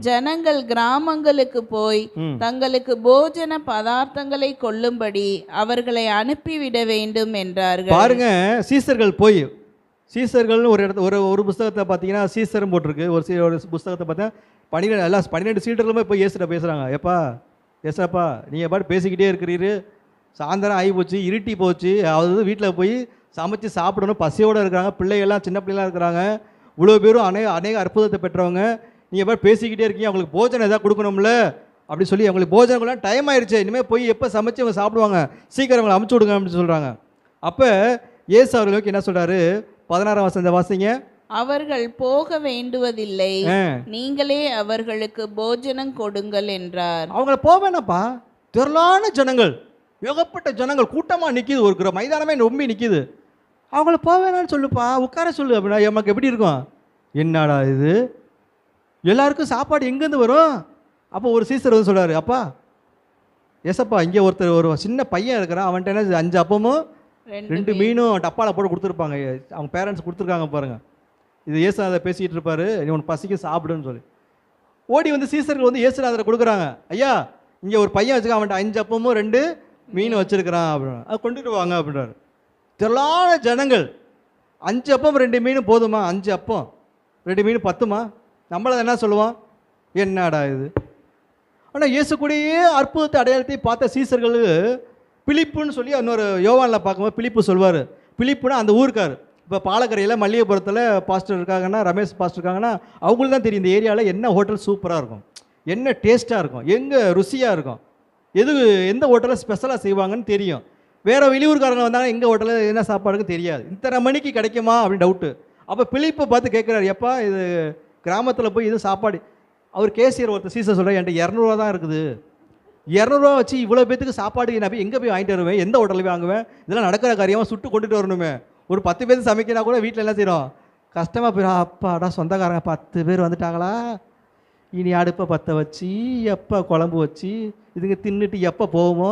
ஜனங்கள் கிராமங்களுக்கு போய் தங்களுக்கு போஜன பதார்த்தங்களை கொள்ளும்படி அவர்களை அனுப்பிவிட வேண்டும் என்றார்கள். பாருங்க, சீசர்கள் போய், சீசர்கள்னு ஒரு இடத்துல ஒரு புஸ்தகத்தை பார்த்தீங்கன்னா சீசரும் போட்டிருக்கு, ஒரு புஸ்தகத்தை பார்த்தா 12 சீடர்களுமே போய் இயேசுகிட்ட பேசுகிறாங்க. எப்பா ஏசப்பா, நீங்கள் பாட்டு பேசிக்கிட்டே இருக்கிறீரு, சாயந்தரம் ஆகி போச்சு, இருட்டி போச்சு, அதாவது வீட்டில் போய் சமைச்சு சாப்பிடணும், பசியோடு இருக்கிறாங்க, பிள்ளைகள்லாம் சின்ன பிள்ளைலாம் இருக்கிறாங்க, இவ்வளோ பேரும் அநேக அற்புதத்தை பெற்றவங்க, நீங்கள் எப்படி பேசிக்கிட்டே இருக்கீங்க, அவங்களுக்கு போஜனம் எதாவது கொடுக்கணும்ல அப்படி சொல்லி, அவங்களுக்கு போஜனங்கள்லாம் டைம் ஆயிடுச்சு, இனிமேல் போய் எப்போ சமைச்சு அவங்க சாப்பிடுவாங்க, சீக்கிரம் அவங்களை அமுச்சு விடுங்க அப்படின்னு சொல்கிறாங்க. அப்போ இயேசு அவர்களுக்கு என்ன சொல்கிறாரு? 16ஆம் வசனத்தை வாசிங்க. அவர்கள் போக வேண்டுவதில்லை, நீங்களே அவர்களுக்கு போஜனம் கொடுங்கள் என்றார். அவங்கள போவேனப்பா, திரளான ஜனங்கள், ஏகப்பட்ட ஜனங்கள் கூட்டமாக நிற்கிது, ஒரு மைதானமே நொம்பி நிற்கிது, அவங்கள போவேனான்னு சொல்லுப்பா, உட்கார சொல்லு அப்படின்னா நமக்கு எப்படி இருக்கும்? என்னடா இது, எல்லாருக்கும் சாப்பாடு எங்கேருந்து வரும்? அப்போ ஒரு சீசர் வந்து சொல்கிறாரு, அப்பா ஏசப்பா, இங்கே ஒருத்தர் ஒரு சின்ன பையன் இருக்கிறான், அவன்கிட்ட என்ன 5 அப்பமும் 2 மீனும் டப்பாவில் போட்டு கொடுத்துருப்பாங்க, அவங்க பேரண்ட்ஸ் கொடுத்துருக்காங்க பாருங்கள். இது இயேசுநாதர் பேசிகிட்டு இருப்பார், நீ உனக்கு பசிக்கு சாப்பிடுன்னு சொல்லி ஓடி வந்து சீசர்கள் வந்து இயேசுநாதரை கொடுக்குறாங்க. ஐயா, இங்கே ஒரு பையன் வச்சுக்க, அவன்கிட்ட 5 அப்பமும் 2 மீன் வச்சுருக்கிறான் அப்படின்னு, அது கொண்டுட்டு வாங்க அப்படின்றாரு. திரளான ஜனங்கள், 5 அப்பம் 2 மீன் போதுமா? 5 அப்பம் 2 மீன் பத்துமா? நம்மள என்ன சொல்லுவோம்? என்னடா இது. ஆனால் இயேசு கூடயே அற்புதத்தை அடையாளத்தை பார்த்த சீசர்கள், பிலிப்புன்னு சொல்லி இன்னொரு யோவானில் பார்க்கும்போது பிலிப்பு சொல்வார். பிலிப்புனா அந்த ஊருக்கார். இப்போ பாலக்கரையில் மல்லிகைப்புறத்தில் பாஸ்டர் இருக்காங்கன்னா, ரமேஷ் பாஸ்டர் இருக்காங்கன்னா, அவங்களுக்கு தான் தெரியும் இந்த ஏரியாவில் என்ன ஹோட்டல் சூப்பராக இருக்கும், என்ன டேஸ்ட்டாக இருக்கும், எங்கே ருசியாக இருக்கும், எந்த ஹோட்டலில் ஸ்பெஷலாக செய்வாங்கன்னு தெரியும். வேறு வெளியூர்காரங்க வந்தாங்கன்னா எங்கள் ஹோட்டலில் என்ன சாப்பாடுக்கு தெரியாது, இத்தனை மணிக்கு கிடைக்குமா அப்படின்னு டவுட்டு. அப்போ பிலிப்பை பார்த்து கேட்குறாரு, எப்பா இது கிராமத்தில் போய் இது சாப்பாடு. அவர் கேசியர் ஒருத்தர் சீசர் சொல்கிறார், என்கிட்ட 200 ரூபா தான் இருக்குது, 200 ரூபா வச்சு இவ்வளோ பேத்துக்கு சாப்பாடு நான் போய் எங்கே போய் வாங்கிட்டு வருவேன், எந்த ஹோட்டலில் போய் வாங்குவேன், இதெல்லாம் நடக்கிற காரியமாக சுட்டு கொண்டுட்டு வரணுமே. ஒரு 10 பேர் சமைக்கினா கூட வீட்டில் என்ன செய்கிறோம், கஷ்டமாக போயிடும். அப்பாடா சொந்தக்காரங்க 10 பேர் வந்துட்டாங்களா, இனி அடுப்பை பற்ற வச்சு எப்போ குழம்பு வச்சு இதுங்க தின்னுட்டு எப்போ போவோமோ,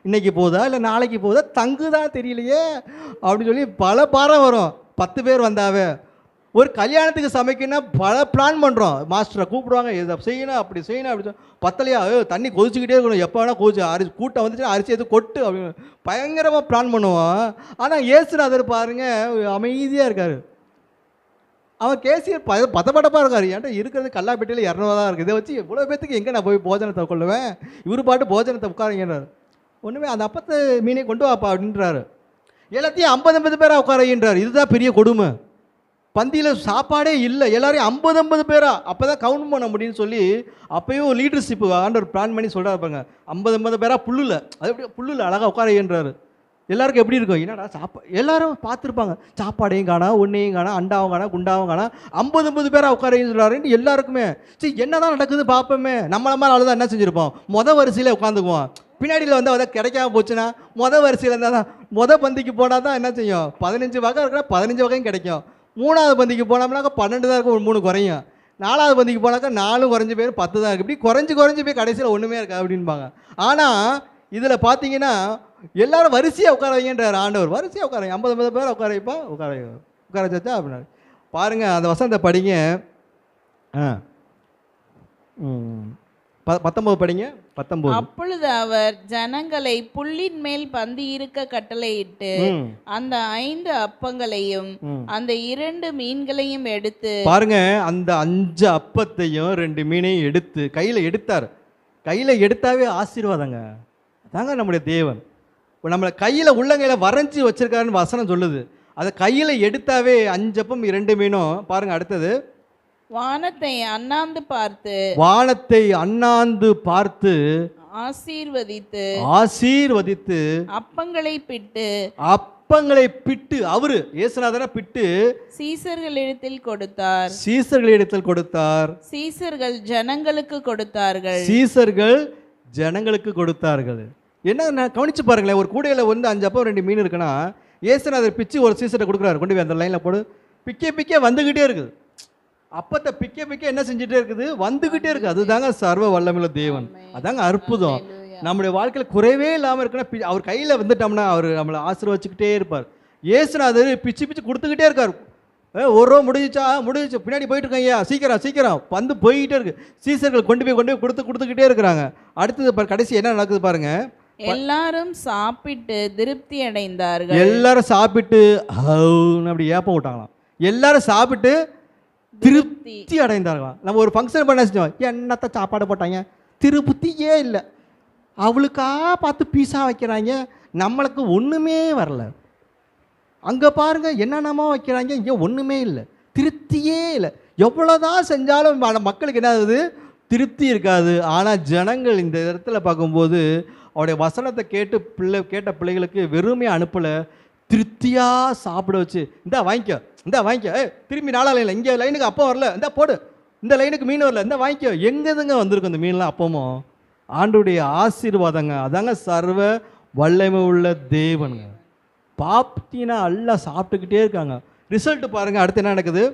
இன்றைக்கி போகுதா இல்லை நாளைக்கு போகுதா, தங்குதான் தெரியலையே அப்படின்னு சொல்லி பல பாரம் வரும். 10 பேர் வந்தாவே. ஒரு கல்யாணத்துக்கு சமைக்கணும் பல பிளான் பண்ணுறோம், மாஸ்டரை கூப்பிடுவாங்க, இதை செய்யணும் அப்படி செய்யணும் அப்படி பத்தலையா, தண்ணி கொதிச்சுக்கிட்டே இருக்கணும், எப்போ வேணால் கொதிச்சு கூட்டம் வந்துச்சுன்னா அரிசி எது கொட்டு அப்படின்னு பயங்கரமாக பிளான் பண்ணுவோம். ஆனால் இயேசுநாதர் பாருங்கள் அமைதியாக இருக்கார். அவன் கேசியர் பதப்படப்பாக இருக்கார். ஏன்டா இருக்கிறது கல்லாப்பேட்டையில் 200 தான் இருக்குது, இதை வச்சு இவ்வளோ பேத்துக்கு எங்கே நான் போய் போஜனத்தை கொள்ளுவேன், இவர் பாட்டு போஜனத்தை உட்காருங்கன்றார். ஒன்றுமே அந்த அப்பத்தை மீனை கொண்டு வாப்பா அப்படின்றாரு. எல்லாத்தையும் 50 பேராக உட்காருன்றார். இதுதான் பெரிய கொடுமை. பந்தியில் சாப்பாடே இல்லை, எல்லாரையும் 50 பேரா அப்போ தான் கவுண்ட் பண்ண முடியும்னு சொல்லி அப்போயும் லீடர்ஷிப்பு ஆண்டவர் பிளான் பண்ணி சொல்கிறார் பாருங்க. 50 பேரா புல்லில், அது எப்படி புல்லில் அழகாக உட்காருன்றாரு. எல்லாருக்கும் எப்படி இருக்கும், என்னடா எல்லாரும் பார்த்துருப்பாங்க, சாப்பாடையும் காணா, ஒன்றையும் காணா, அண்டாவும் காணா, குண்டாவும் காணா, 50 பேராக உட்காருன்னு சொல்கிறாருன்னு எல்லாருக்குமே சரி என்ன தான் நடக்குது பார்ப்போமே. நம்மள மாதிரி அவ்வளோதான் என்ன செஞ்சுருப்போம், வரிசையில் உட்காந்துக்குவோம். பின்னாடியில் வந்து அதை கிடைக்காம போச்சுன்னா வரிசையில் இருந்தால் தான் பந்திக்கு போனால் தான் என்ன செய்யும், 15 வகை இருக்கிறா 15 வகையும் கிடைக்கும். 3வது பந்திக்கு போனோம்னாக்கா 12 தான் இருக்கும், 3 குறையும். 4வது பந்திக்கு போனாக்கா 4 குறைஞ்ச பேர் 10 தான் இருக்குது. இப்படி குறைஞ்சு போய் கடைசியில் ஒன்றுமே இருக்கா அப்படின்பாங்க. ஆனால் இதில் பார்த்தீங்கன்னா எல்லாரும் வரிசையாக உட்கார வைங்கன்றார் ஆண்டவர். வரிசையாக உட்கார 50 பேர் உட்கார வைப்பா, உட்கார வச்சா அப்படின்னாரு. பாருங்கள் அந்த வசனத்தை படிங்க. 19 படிங்க. 19. அப்பொழுது அவர் ஜனங்களை புல்லின் மேல் பந்தி இருக்க கட்டளையிட்டு அந்த 5 அப்பங்களையும் அந்த 2 மீன்களையும் எடுத்து, பாருங்க அந்த 5 அப்பத்தையும் 2 மீனையும் எடுத்து கையில் எடுத்தார். கையில் எடுத்தாவே ஆசீர்வாதங்க. அதாங்க நம்முடைய தேவன். இப்போ நம்மளை கையில் உள்ளங்கையில் வரைஞ்சி வச்சிருக்காருன்னு வசனம் சொல்லுது. அதை கையில் எடுத்தாவே 5 அப்பம் 2 மீனும். பாருங்க அடுத்தது, வானத்தை அண்ணாந்து பார்த்து ஆசீர்வதித்து அப்பங்களை பிட்டு அவரு இயேசுநாதரை பிட்டு சீசர்களிடத்தில் கொடுத்தார். சீசர்கள் ஜனங்களுக்கு கொடுத்தார்கள். என்ன கவனிச்சு பாருங்களேன், ஒரு கூடையில் வந்து 5 அப்பம் 2 மீன் இருக்குன்னா இயேசுநாதர் பிச்சு ஒரு சீசரை கொடுக்குறாரு. கொண்டு போய் அந்த லைனில் போடு. பிக்க வந்துக்கிட்டே இருக்குது. அப்பத்தை பிக்க என்ன செஞ்சுட்டே இருக்குது, வந்துக்கிட்டே இருக்குது. அதுதாங்க சர்வ வல்லமையுள்ள தேவன். அதாங்க அற்புதம். நம்முடைய வாழ்க்கையில் குறைவே இல்லாமல் இருக்குன்னா அவர் கையில் வந்துட்டோம்னா அவர் நம்மளை ஆசீர்வதிச்சுக்கிட்டே இருப்பார். இயேசுநாதர் பிச்சு கொடுத்துக்கிட்டே இருக்கார். ஒரு ரூபா முடிஞ்சிச்சு பின்னாடி போயிட்டு இருக்காங்க, சீக்கிரம் வந்து போய்கிட்டே இருக்கு. சீசர்கள் கொண்டு போய் கொடுத்துக்கிட்டே இருக்கிறாங்க. அடுத்தது கடைசி என்ன நடக்குது பாருங்க. எல்லாரும் சாப்பிட்டு திருப்தி அடைந்தார்கள். எல்லாரும் சாப்பிட்டு அப்படி ஏப்பம் விட்டாங்களாம். எல்லாரும் சாப்பிட்டு திருப்தி அடைந்தார்களாம். நம்ம ஒரு ஃபங்க்ஷன் பண்ண செஞ்சோம், என்னத்த சாப்பாடு போட்டாங்க, திருப்தியே இல்லை. அவளுக்கா பார்த்து பீஸா வைக்கிறாங்க, நம்மளுக்கு ஒன்றுமே வரல. அங்கே பாருங்க என்னென்னமோ வைக்கிறாங்க, இங்கே ஒன்றுமே இல்லை, திருப்தியே இல்லை. எவ்வளோதான் செஞ்சாலும் மக்களுக்கு என்ன ஆகுது, திருப்தி இருக்காது. ஆனால் ஜனங்கள் இந்த இடத்துல பார்க்கும்போது அவருடைய வசனத்தை கேட்ட பிள்ளைகளுக்கு வெறுமையை அனுப்பலை, திருப்தியாக சாப்பிட வச்சு இந்தா வாங்கிக்க திரும்பி 4 லைனில் இங்கே லைனுக்கு அப்போ வரல, இந்தா போடு, இந்த லைனுக்கு மீன் வரல, இந்த வாங்கிக்கோ. எங்கேதுங்க வந்திருக்கும் இந்த மீன்லாம் அப்பமும்? ஆண்டுடைய ஆசீர்வாதங்க. அதாங்க சர்வ வல்லமை உள்ள தேவனுங்க. பாப்தினா எல்லாம் சாப்பிட்டுக்கிட்டே இருக்காங்க. ரிசல்ட் பாருங்க. அடுத்து என்ன நடக்குது,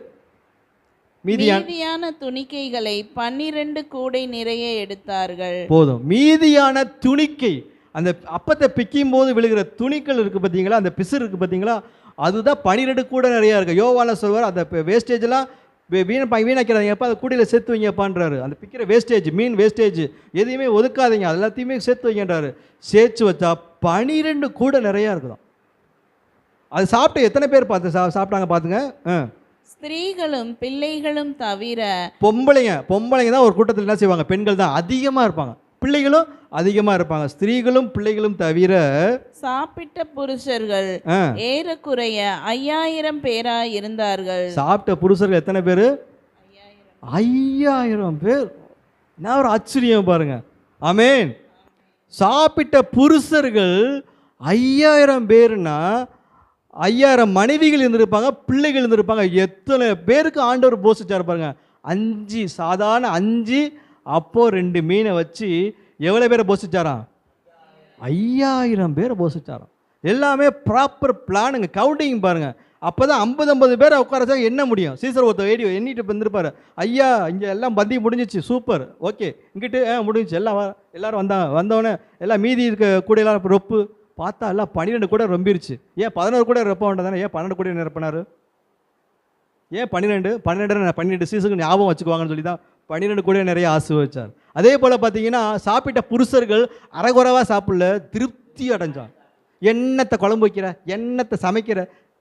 மீதியான துணிக்கைகளை 12 கூடை நிறைய எடுத்தார்கள். போதும். மீதியான துணிக்கை, அந்த அப்பத்தை பிக்கும் போது விழுகிற துணிக்கள் இருக்குது பார்த்தீங்களா, அந்த பிசுறு இருக்குது பார்த்தீங்களா, அதுதான் 12 கூட நிறையா இருக்குது. யோவான சொல்வார், அந்த வேஸ்டேஜெலாம் வீணாக்கிறாங்க, எப்போ அதை கூடையில் சேர்த்து வைங்கப்பான்றாரு. அந்த பிக்கிற வேஸ்டேஜ், மீன் வேஸ்டேஜ் எதையுமே ஒதுக்காதீங்க, அது எல்லாத்தையுமே சேர்த்து வைங்கன்றாரு. சேர்த்து வச்சா 12 கூட நிறையா இருக்குதான். அது சாப்பிட்டு எத்தனை பேர் சாப்பிட்டாங்க பார்த்துங்க. ஸ்திரீகளும் பிள்ளைகளும் தவிர. பொம்பளைங்க தான் ஒரு கூட்டத்தில் என்ன செய்வாங்க, பெண்கள் தான் அதிகமாக இருப்பாங்க, பிள்ளைகளும் அதிகமாக இருப்பாங்க. ஸ்திரீகளும் பிள்ளைகளும் தவிர சாப்பிட்ட புருஷர்கள் ஏறக்குறைய 5000 பேரா இருந்தார்கள். சாப்பிட்ட புருஷர்கள் எத்தனை பேர்? 5000 பேர். நான் ஒரு ஆச்சரியம் பாருங்க. ஆமேன். சாப்பிட்ட புருஷர்கள் 5000 பேர்னா 5000 மனைவிகள் இருந்திருப்பாங்க, பிள்ளைகள் இருந்திருப்பாங்க. எத்தனை பேருக்கு ஆண்டவர் போஷிச்சார் பாருங்க. 5 சாதாரண 5 அப்போ 2 மீனை வச்சு எவ்வளோ பேரை போஷிச்சாராம்? 5000 பேரை போஷிச்சாராம். எல்லாமே ப்ராப்பர் பிளானுங்க, கவுண்டிங் பாருங்க. அப்போ தான் 50 பேரை உட்காரச்சா என்ன முடியும். சீசர் ஒருத்தர் எண்ணிட்டு வந்துருப்பாரு, ஐயா இங்கே எல்லாம் பந்தி முடிஞ்சிச்சு, சூப்பர், ஓகே, இங்கிட்டு முடிஞ்சிச்சு, எல்லாரும் வந்தோடனே எல்லாம் மீதி இருக்க கூட எல்லாம் ரொப்பு பார்த்தா எல்லாம் 12 கூட ரொம்பிருச்சு. ஏன் 11 கூட ரொப்ப வேண்டாம்? ஏன் 12 கூட நிரப்பினார்? ஏன் 12 சீசனுக்கு ஞாபகம் வச்சுக்குவாங்கன்னு சொல்லி தான் 12 கூட நிறைய ஆசீர்வதிச்சார். அதே போல் பார்த்தீங்கன்னா சாப்பிட்ட புருஷர்கள் அரைகுறைவாக சாப்பிடல, திருப்தி அடைஞ்சான். எண்ணத்தை குழம்பு வைக்கிற, எண்ணத்தை சமைக்கிற,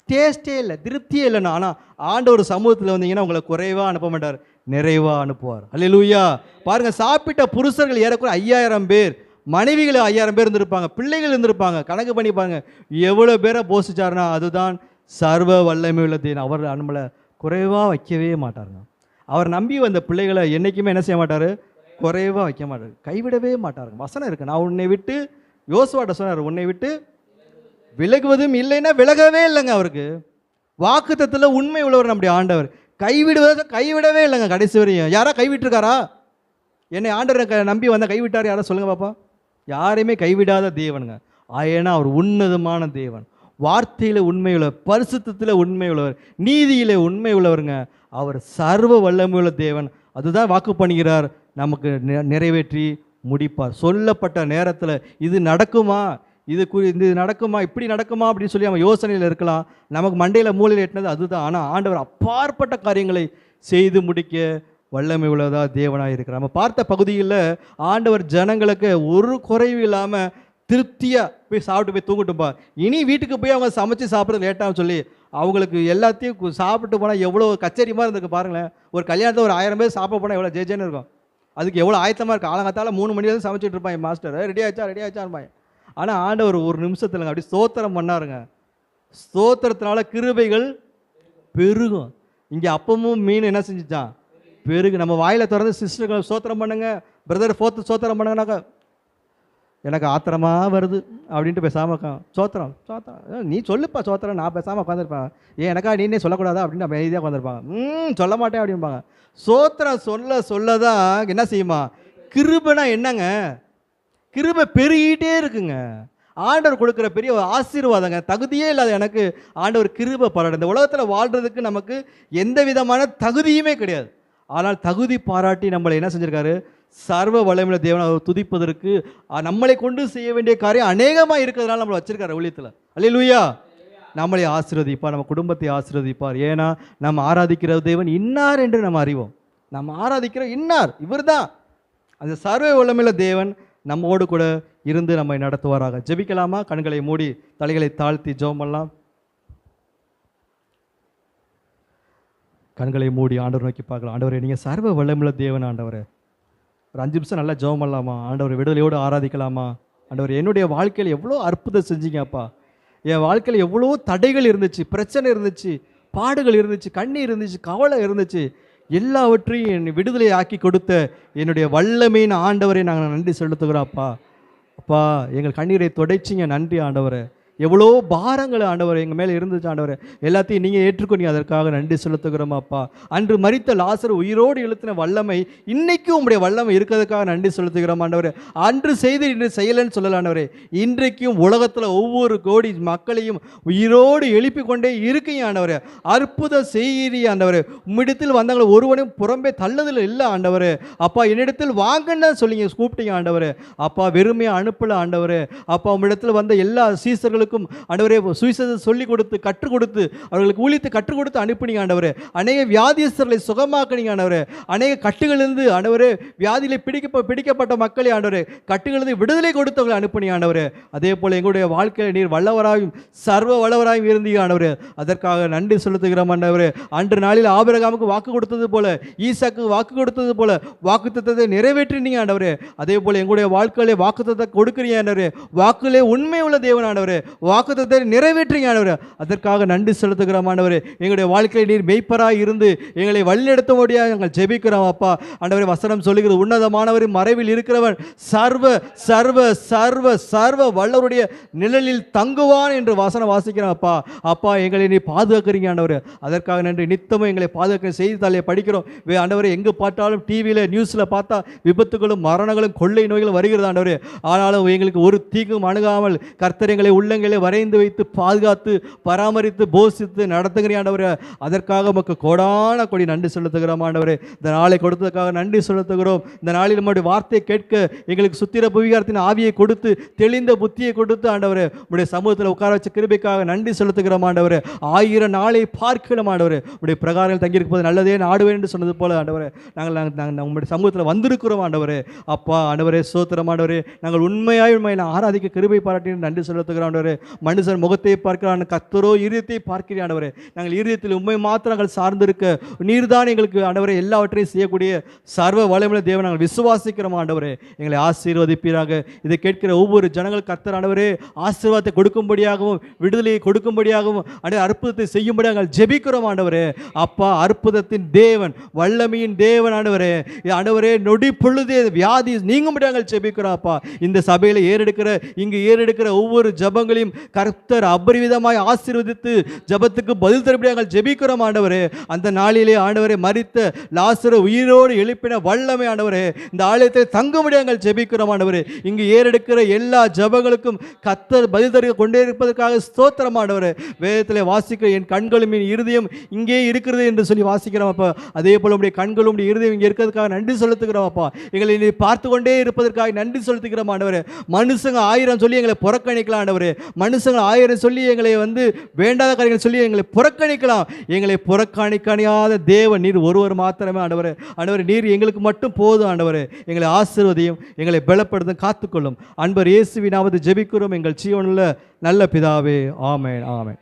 டேஸ்டே இல்லை, திருப்தியே இல்லைன்னா. ஆனால் ஆண்டவர் சமூகத்தில் வந்தீங்கன்னா உங்களை குறைவாக அனுப்ப மாட்டார், நிறைவாக அனுப்புவார். அல்லேலூயா. பாருங்கள், சாப்பிட்ட புருஷர்கள் ஏறக்குறைய 5000 பேர், மனைவிகள் 5000 பேர் இருந்திருப்பாங்க, பிள்ளைகள் இருந்திருப்பாங்க. கணக்கு பண்ணி பாருங்க எவ்வளோ பேரை போஷிச்சார்னா அதுதான் சர்வ வல்லமை உள்ள தேவன். அவர் நம்மளை குறைவாக வைக்கவே மாட்டாருங்க. அவர் நம்பி வந்த பிள்ளைகளை என்றைக்குமே என்ன செய்ய மாட்டார், குறைவாக வைக்க மாட்டார், கைவிடவே மாட்டாருங்க. வசனம் இருக்குது, நான் உன்னை விட்டு, யோசுவாட்ட சொன்னார், உன்னை விட்டு விலகுவதும் இல்லைன்னா விலகவே இல்லைங்க. அவருக்கு வாக்குத்தத்தத்தில் உண்மை உள்ளவர் நம்முடைய ஆண்டவர். கைவிடவே இல்லைங்க கடைசி வரையும். யாரா கைவிட்டிருக்காரா? என்னை ஆண்டவரை நம்பி வந்தால் கைவிட்டார் யாரா சொல்லுங்க பாப்பா? யாரையுமே கைவிடாத தேவனுங்க. ஏன்னா அவர் உன்னதமான தேவன், வார்த்தையில் உண்மை உள்ளவர், பரிசுத்தத்தில் உண்மை உள்ளவர், நீதியில் உண்மை உள்ளவருங்க. அவர் சர்வ வல்லமை உள்ள தேவன். அதுதான் வாக்கு பண்ணுகிறார், நமக்கு நிறைவேற்றி முடிப்பார். சொல்லப்பட்ட நேரத்தில் இது நடக்குமா, இது நடக்குமா, இப்படி நடக்குமா அப்படின்னு சொல்லி நம்ம யோசனையில் இருக்கலாம். நமக்கு மண்டையில் மூலையில் எட்டினது அதுதான். ஆனால் ஆண்டவர் அப்பாற்பட்ட காரியங்களை செய்து முடிக்க வல்லமை உள்ளதா தேவனாக இருக்கிறார். நம்ம பார்த்த பகுதியில் ஆண்டவர் ஜனங்களுக்கு ஒரு குறைவு இல்லாமல் திருப்தியாக போய் சாப்பிட்டு போய் தூங்கட்டும்பா, இனி வீட்டுக்கு போய் அவங்க சமைச்சு சாப்பிட்றது லேட்டாகும் சொல்லி அவங்களுக்கு எல்லாத்தையும் சாப்பிட்டு போனால் எவ்வளோ கச்சேரி மாதிரி இருந்திருக்கு பாருங்களேன். ஒரு கல்யாணத்தில் ஒரு 1000 பேர் சாப்பிட போனால் எவ்வளோ ஜெஜன்னு இருக்கும். அதுக்கு எவ்வளோ ஆயத்தமாக இருக்குது. ஆலங்காத்தால் 3 மணிலேருந்து சமைச்சிட்டு இருப்பான் மாஸ்டர், ரெடி ஆச்சா இருப்பாங்க. ஆனால் ஆண்டவர் ஒரு நிமிஷத்துலங்க அப்படி ஸ்தோத்திரம் பண்ணாருங்க. ஸ்தோத்திரத்தினால கிருபைகள் பெருகும். இங்கே அப்பமும் மீன் என்ன செஞ்சுச்சான், பெருகு. நம்ம வாயில் திறந்து சிஸ்டர்கள் ஸ்தோத்திரம் பண்ணுங்க, பிரதர் ஸ்தோத்திரம் பண்ணுங்கனாக்கா எனக்கு ஆத்திரமாக வருது அப்படின்ட்டு பேசாமல் சோத்திரம் நீ சொல்லுப்பா சோத்திரம், நான் பேசாமல் உட்காந்துருப்பேன். எனக்கா நீனே சொல்லக்கூடாதா அப்படின்னு நம்ம எழுதியாக உட்காந்துருப்பாங்க. சொல்ல மாட்டேன் அப்படிம்பாங்க. சோத்திரம் சொல்லதான் என்ன செய்யுமா, கிருபைனா என்னங்க, கிருபை பெருகிட்டே இருக்குங்க. ஆண்டவர் கொடுக்குற பெரிய ஆசீர்வாதங்க. தகுதியே இல்லாத எனக்கு ஆண்டவர் கிருபை பாராட்டு. இந்த உலகத்தில் வாழ்கிறதுக்கு நமக்கு எந்த விதமான தகுதியுமே கிடையாது. ஆனால் தகுதி பாராட்டி நம்மளை என்ன செஞ்சுருக்காரு, சர்வ வல்லமையுள்ள தேவனை துதிப்பதற்கு நம்மளை கொண்டு செய்ய வேண்டிய காரியம் அநேகமாக இருக்கிறதுனால நம்மளை வச்சிருக்காரு ஊழியத்தில். அல்லேலூயா. நம்மளை ஆசீர்வதிப்பார், நம்ம குடும்பத்தை ஆசீர்வதிப்பார். ஏன்னா நம்ம ஆராதிக்கிற தேவன் இன்னார் என்று நம்ம அறிவோம். நம்ம ஆராதிக்கிற இன்னார் இவர் தான். அந்த சர்வ வல்லமையுள்ள தேவன் நம்மோடு கூட இருந்து நம்மை நடத்துவாராக. ஜெபிக்கலாமா? கண்களை மூடி தலைகளை தாழ்த்தி ஜெபம் பண்ணலாம். கண்களை மூடி ஆண்டவர் நோக்கி பார்க்கலாம். ஆண்டவரே, நீங்கள் சர்வ வல்லமையுள்ள தேவன். ஆண்டவரே, ஒரு 5 நிமிஷம் நல்லா ஜெபம் பண்ணலாமா? ஆண்டவர் விடுதலையோடு ஆராதிக்கலாமா? ஆண்டவர், என்னுடைய வாழ்க்கையில் எவ்வளோ அற்புதம் செஞ்சீங்கப்பா. என் வாழ்க்கையில் எவ்வளோ தடைகள் இருந்துச்சு, பிரச்சனை இருந்துச்சு, பாடுகள் இருந்துச்சு, கண்ணீர் இருந்துச்சு, கவலை இருந்துச்சு. எல்லாவற்றையும் என்னை விடுதலை ஆக்கி கொடுத்த என்னுடைய வல்லமையின் ஆண்டவரை நாங்கள் நன்றி செலுத்துகிறோம் அப்பா. அப்பா, எங்கள் கண்ணீரை துடைச்சிங்க, நன்றி ஆண்டவரை. எவ்வளோ பாரங்கள் ஆண்டவர் எங்கள் மேலே இருந்துச்சு ஆண்டவர், எல்லாத்தையும் நீங்கள் ஏற்றுக்கொண்டீங்க, அதற்காக நன்றி செலுத்துகிறோம் அப்பா. அன்று மரித்த லாசர் உயிரோடு எழுத்தின வல்லமை இன்றைக்கும் உங்களுடைய வல்லமை இருக்கிறதுக்காக நன்றி செலுத்துகிறோம் ஆண்டவர். அன்று செய்து இன்று செய்யலைன்னு சொல்லல ஆண்டவரே, இன்றைக்கும் உலகத்தில் ஒவ்வொரு கோடி மக்களையும் உயிரோடு எழுப்பி கொண்டே இருக்கீங்க ஆண்டவர். அற்புதம் செய்கிறீ ஆண்டவர். உம்மிடத்தில் வந்தவங்களை ஒருவனையும் புறம்பே தள்ளதில் இல்லை ஆண்டவர். அப்பா, என்னிடத்தில் வாங்கன்னு தான் சொல்லிங்க கூப்பிட்டீங்க ஆண்டவர். அப்பா, வெறுமையாக அனுப்பல ஆண்டவர். அப்பா, உம்மிடத்தில் வந்த எல்லா சீசர்களுக்கும் ஆண்டவரே சுவிசேஷத்தை சொல்லிக் கொடுத்து கற்றுக் கொடுத்து அவர்களுக்கு ஊழியத்தை கற்றுக் கொடுத்து அனுப்பினீங்க ஆண்டவரே. அநேக வியாதியஸ்தர்களை சுகமாக்கினீங்க ஆண்டவரே. அநேக கட்டுகளிலிருந்து ஆண்டவரே, வியாதியிலே பிடிக்கப்பட்ட மக்களை ஆண்டவரே கட்டுகளிலிருந்து விடுதலை கொடுத்தவர்களை அனுப்பினீங்க ஆண்டவரே. அதே போல் எங்களுடைய வாழ்க்கையில் நீர் வல்லவராயும் சர்வ வல்லவராயும் இருந்தீங்க ஆண்டவரே. அதற்காக நன்றி செலுத்துகிறோம் ஆண்டவரே. அன்று நாளில் ஆபிரகாமுக்கு வாக்கு கொடுத்தது போல, ஈசாக்கு வாக்கு கொடுத்தது போல வாக்குத்தத்தத்தை நிறைவேற்றினீங்க ஆண்டவரே. அதே போல் எங்களுடைய வாழ்க்கையிலே வாக்குத்தத்தை கொடுக்கிறீங்க ஆண்டவரே. வாக்குலே உண்மை உள்ள தேவன் ஆண்டவரே. வாக்குத்தத்தை நிறைவேற்றீங்க ஆண்டவரே. அதற்காக நன்றி செலுத்துகிறோம் ஆண்டவரே. எங்களுடைய வாழ்க்கையில் நீர் மெய்ப்பராய் இருந்து எங்களை வழிநடத்தும்படியாக நாங்கள் ஜெபிக்கிறோம் அப்பா. ஆண்டவரே, வசனம் சொல்லுகிறது, உன்னதமானவரின் மறைவில் இருக்கிறவன் சர்வ சர்வ சர்வ சர்வ வல்லவருடைய நிழலில் தங்குவான் என்று வசனம் வாசிக்கிறோம் அப்பா. அப்பா, எங்களை நீ பாதுகாக்கிறீங்க ஆண்டவரே. அதற்காக நன்றி. நித்தமும் எங்களை பாதுகாக்கிற செய்தித்தாளை படிக்கிறோம் ஆண்டவரே. எங்கு பார்த்தாலும் டிவியில் நியூஸில் பார்த்தா விபத்துகளும் மரணங்களும் கொள்ளை நோய்களும் வருகிறது ஆண்டவரே. ஆனாலும் எங்களுக்கு ஒரு தீங்கும் அணுகாமல் கர்த்தர் எங்களை உள்ளங்களை வரைந்து வைத்து பாதுகாத்து பராமரித்து போஷித்து நடத்துகிறீங்க ஆண்டவரே. அதற்காக உமக்கு கோடான கோடி நன்றி செலுத்துகிறோம் ஆண்டவரே. இந்த நாளை கொடுத்ததுக்காக நன்றி செலுத்துகிறோம். இந்த நாளில் நம்முடைய வார்த்தையை கேட்க எங்களுக்கு சுத்திர புவிகாரத்தின் ஆவியை கொடுத்து தெளிந்த புத்தியை கொடுத்து ஆண்டவரே உடைய சமூகத்தில் உட்கார வச்ச கிருபைக்காக நன்றி செலுத்துகிறோம் ஆண்டவரே. 1000 நாளை பார்க்கலாம் ஆண்டவரே. உடைய பிரகாரங்கள் தங்கியிருப்பது நல்லதே நாடுவேன் என்று சொன்னது போல ஆண்டவரே, நாங்கள் உங்களுடைய சமூகத்தில் வந்திருக்கிறோம் ஆண்டவரே. அப்பா ஆண்டவரே, ஸ்தோத்திரம் ஆண்டவரே. நாங்கள் உண்மையாய் ஆராதிக்க கிருபை பாராட்டி நன்றி செலுத்துகிறோம் ஆண்டவரே. மனுஷன் முகத்தை பார்க்கிறான், கர்த்தரோ இருதயத்தை பார்க்கிறேன் ஆண்டவரே. நாங்கள் இருதயத்தில் உண்மை மாத்திரம் நாங்கள் சார்ந்திருக்க நீர்தான் எங்களுக்கு ஆண்டவரே எல்லாவற்றையும் செய்யக்கூடிய சர்வ வல்லமையுள்ள தேவன் நாங்கள் விசுவாசிக்கிறோம் ஆண்டவரே. எங்களை ஆசீர்வதிப்பீராக. இதை கேட்கிற ஒவ்வொரு ஜனங்கள் கர்த்தர் ஆண்டவரே ஆசீர்வாதத்தை கொடுக்கும்படியாகவும் விடுதலையை கொடுக்கும்படியாகவும் அற்புதத்தை செய்யும்படியாக நாங்கள் ஜெபிக்கிறோம் ஆண்டவரே. அப்பா, அற்புதத்தின் தேவன், வல்லமையின் தேவன் ஆண்டவரே. ஆண்டவரே, நொடி பொழுதே வியாதி நீங்கும்படியாக நாங்கள் ஜெபிக்கிறோம் அப்பா. இந்த சபையில் இங்கு ஏறெடுக்கிற ஒவ்வொரு ஜபங்களையும் குடும்பங்களையும் கர்த்தர் அபரிவிதமாய் ஆசீர்வதித்து ஜெபத்துக்கு பதில் தரும்படி நாங்கள் ஜெபிக்கிறோம் ஆண்டவரே. அந்த நாளிலே ஆண்டவரே மரித்த லாசரு உயிரோடு எழுப்பின வல்லமை ஆண்டவரே இந்த ஆலயத்தில் தங்கும்படி நாங்கள் ஜெபிக்கிறோம் ஆண்டவரே. இங்கு ஏறெடுக்கிற எல்லா ஜெபங்களுக்கும் கர்த்தர் பதில் தர கொண்டே இருப்பதற்காக ஸ்தோத்திரம் ஆண்டவரே. வேதத்தில் வாசிக்கிற என் கண்களும் என் இருதயம் இங்கே இருக்கிறது என்று சொல்லி வாசிக்கிறோம் அப்பா. அதே போல உடைய கண்களும் உடைய இருதயம் இங்கே இருக்கிறதுக்காக நன்றி செலுத்துகிறோம் அப்பா. எங்களை நீ பார்த்து கொண்டே இருப்பதற்காக நன்றி செலுத்துகிறோம் ஆண்டவரே. மனுஷங்க 1000 சொல்லி எங்களை புறக்கணிக்கலாம் ஆண்டவரே. மனுஷங்க 1000 சொல்லி எங்களை வேண்டாத காரியங்கள் சொல்லி எங்களை புறக்கணிக்கலாம். எங்களை புறக்கணிக்காத தேவன் நீர் ஒருவர் மாத்திரமே ஆண்டவரே. ஆண்டவரே நீர் எங்களுக்கு மட்டும் போதும் ஆண்டவரே. எங்களை ஆசீர்வதியும், எங்களை பலப்படுத்தும், காத்துக்கொள்ளும். அன்பர் இயேசுவின் நாமத்தில் ஜெபிக்கிறோம் எங்கள் ஜீவனுள்ள நல்ல பிதாவே. ஆமென், ஆமென்.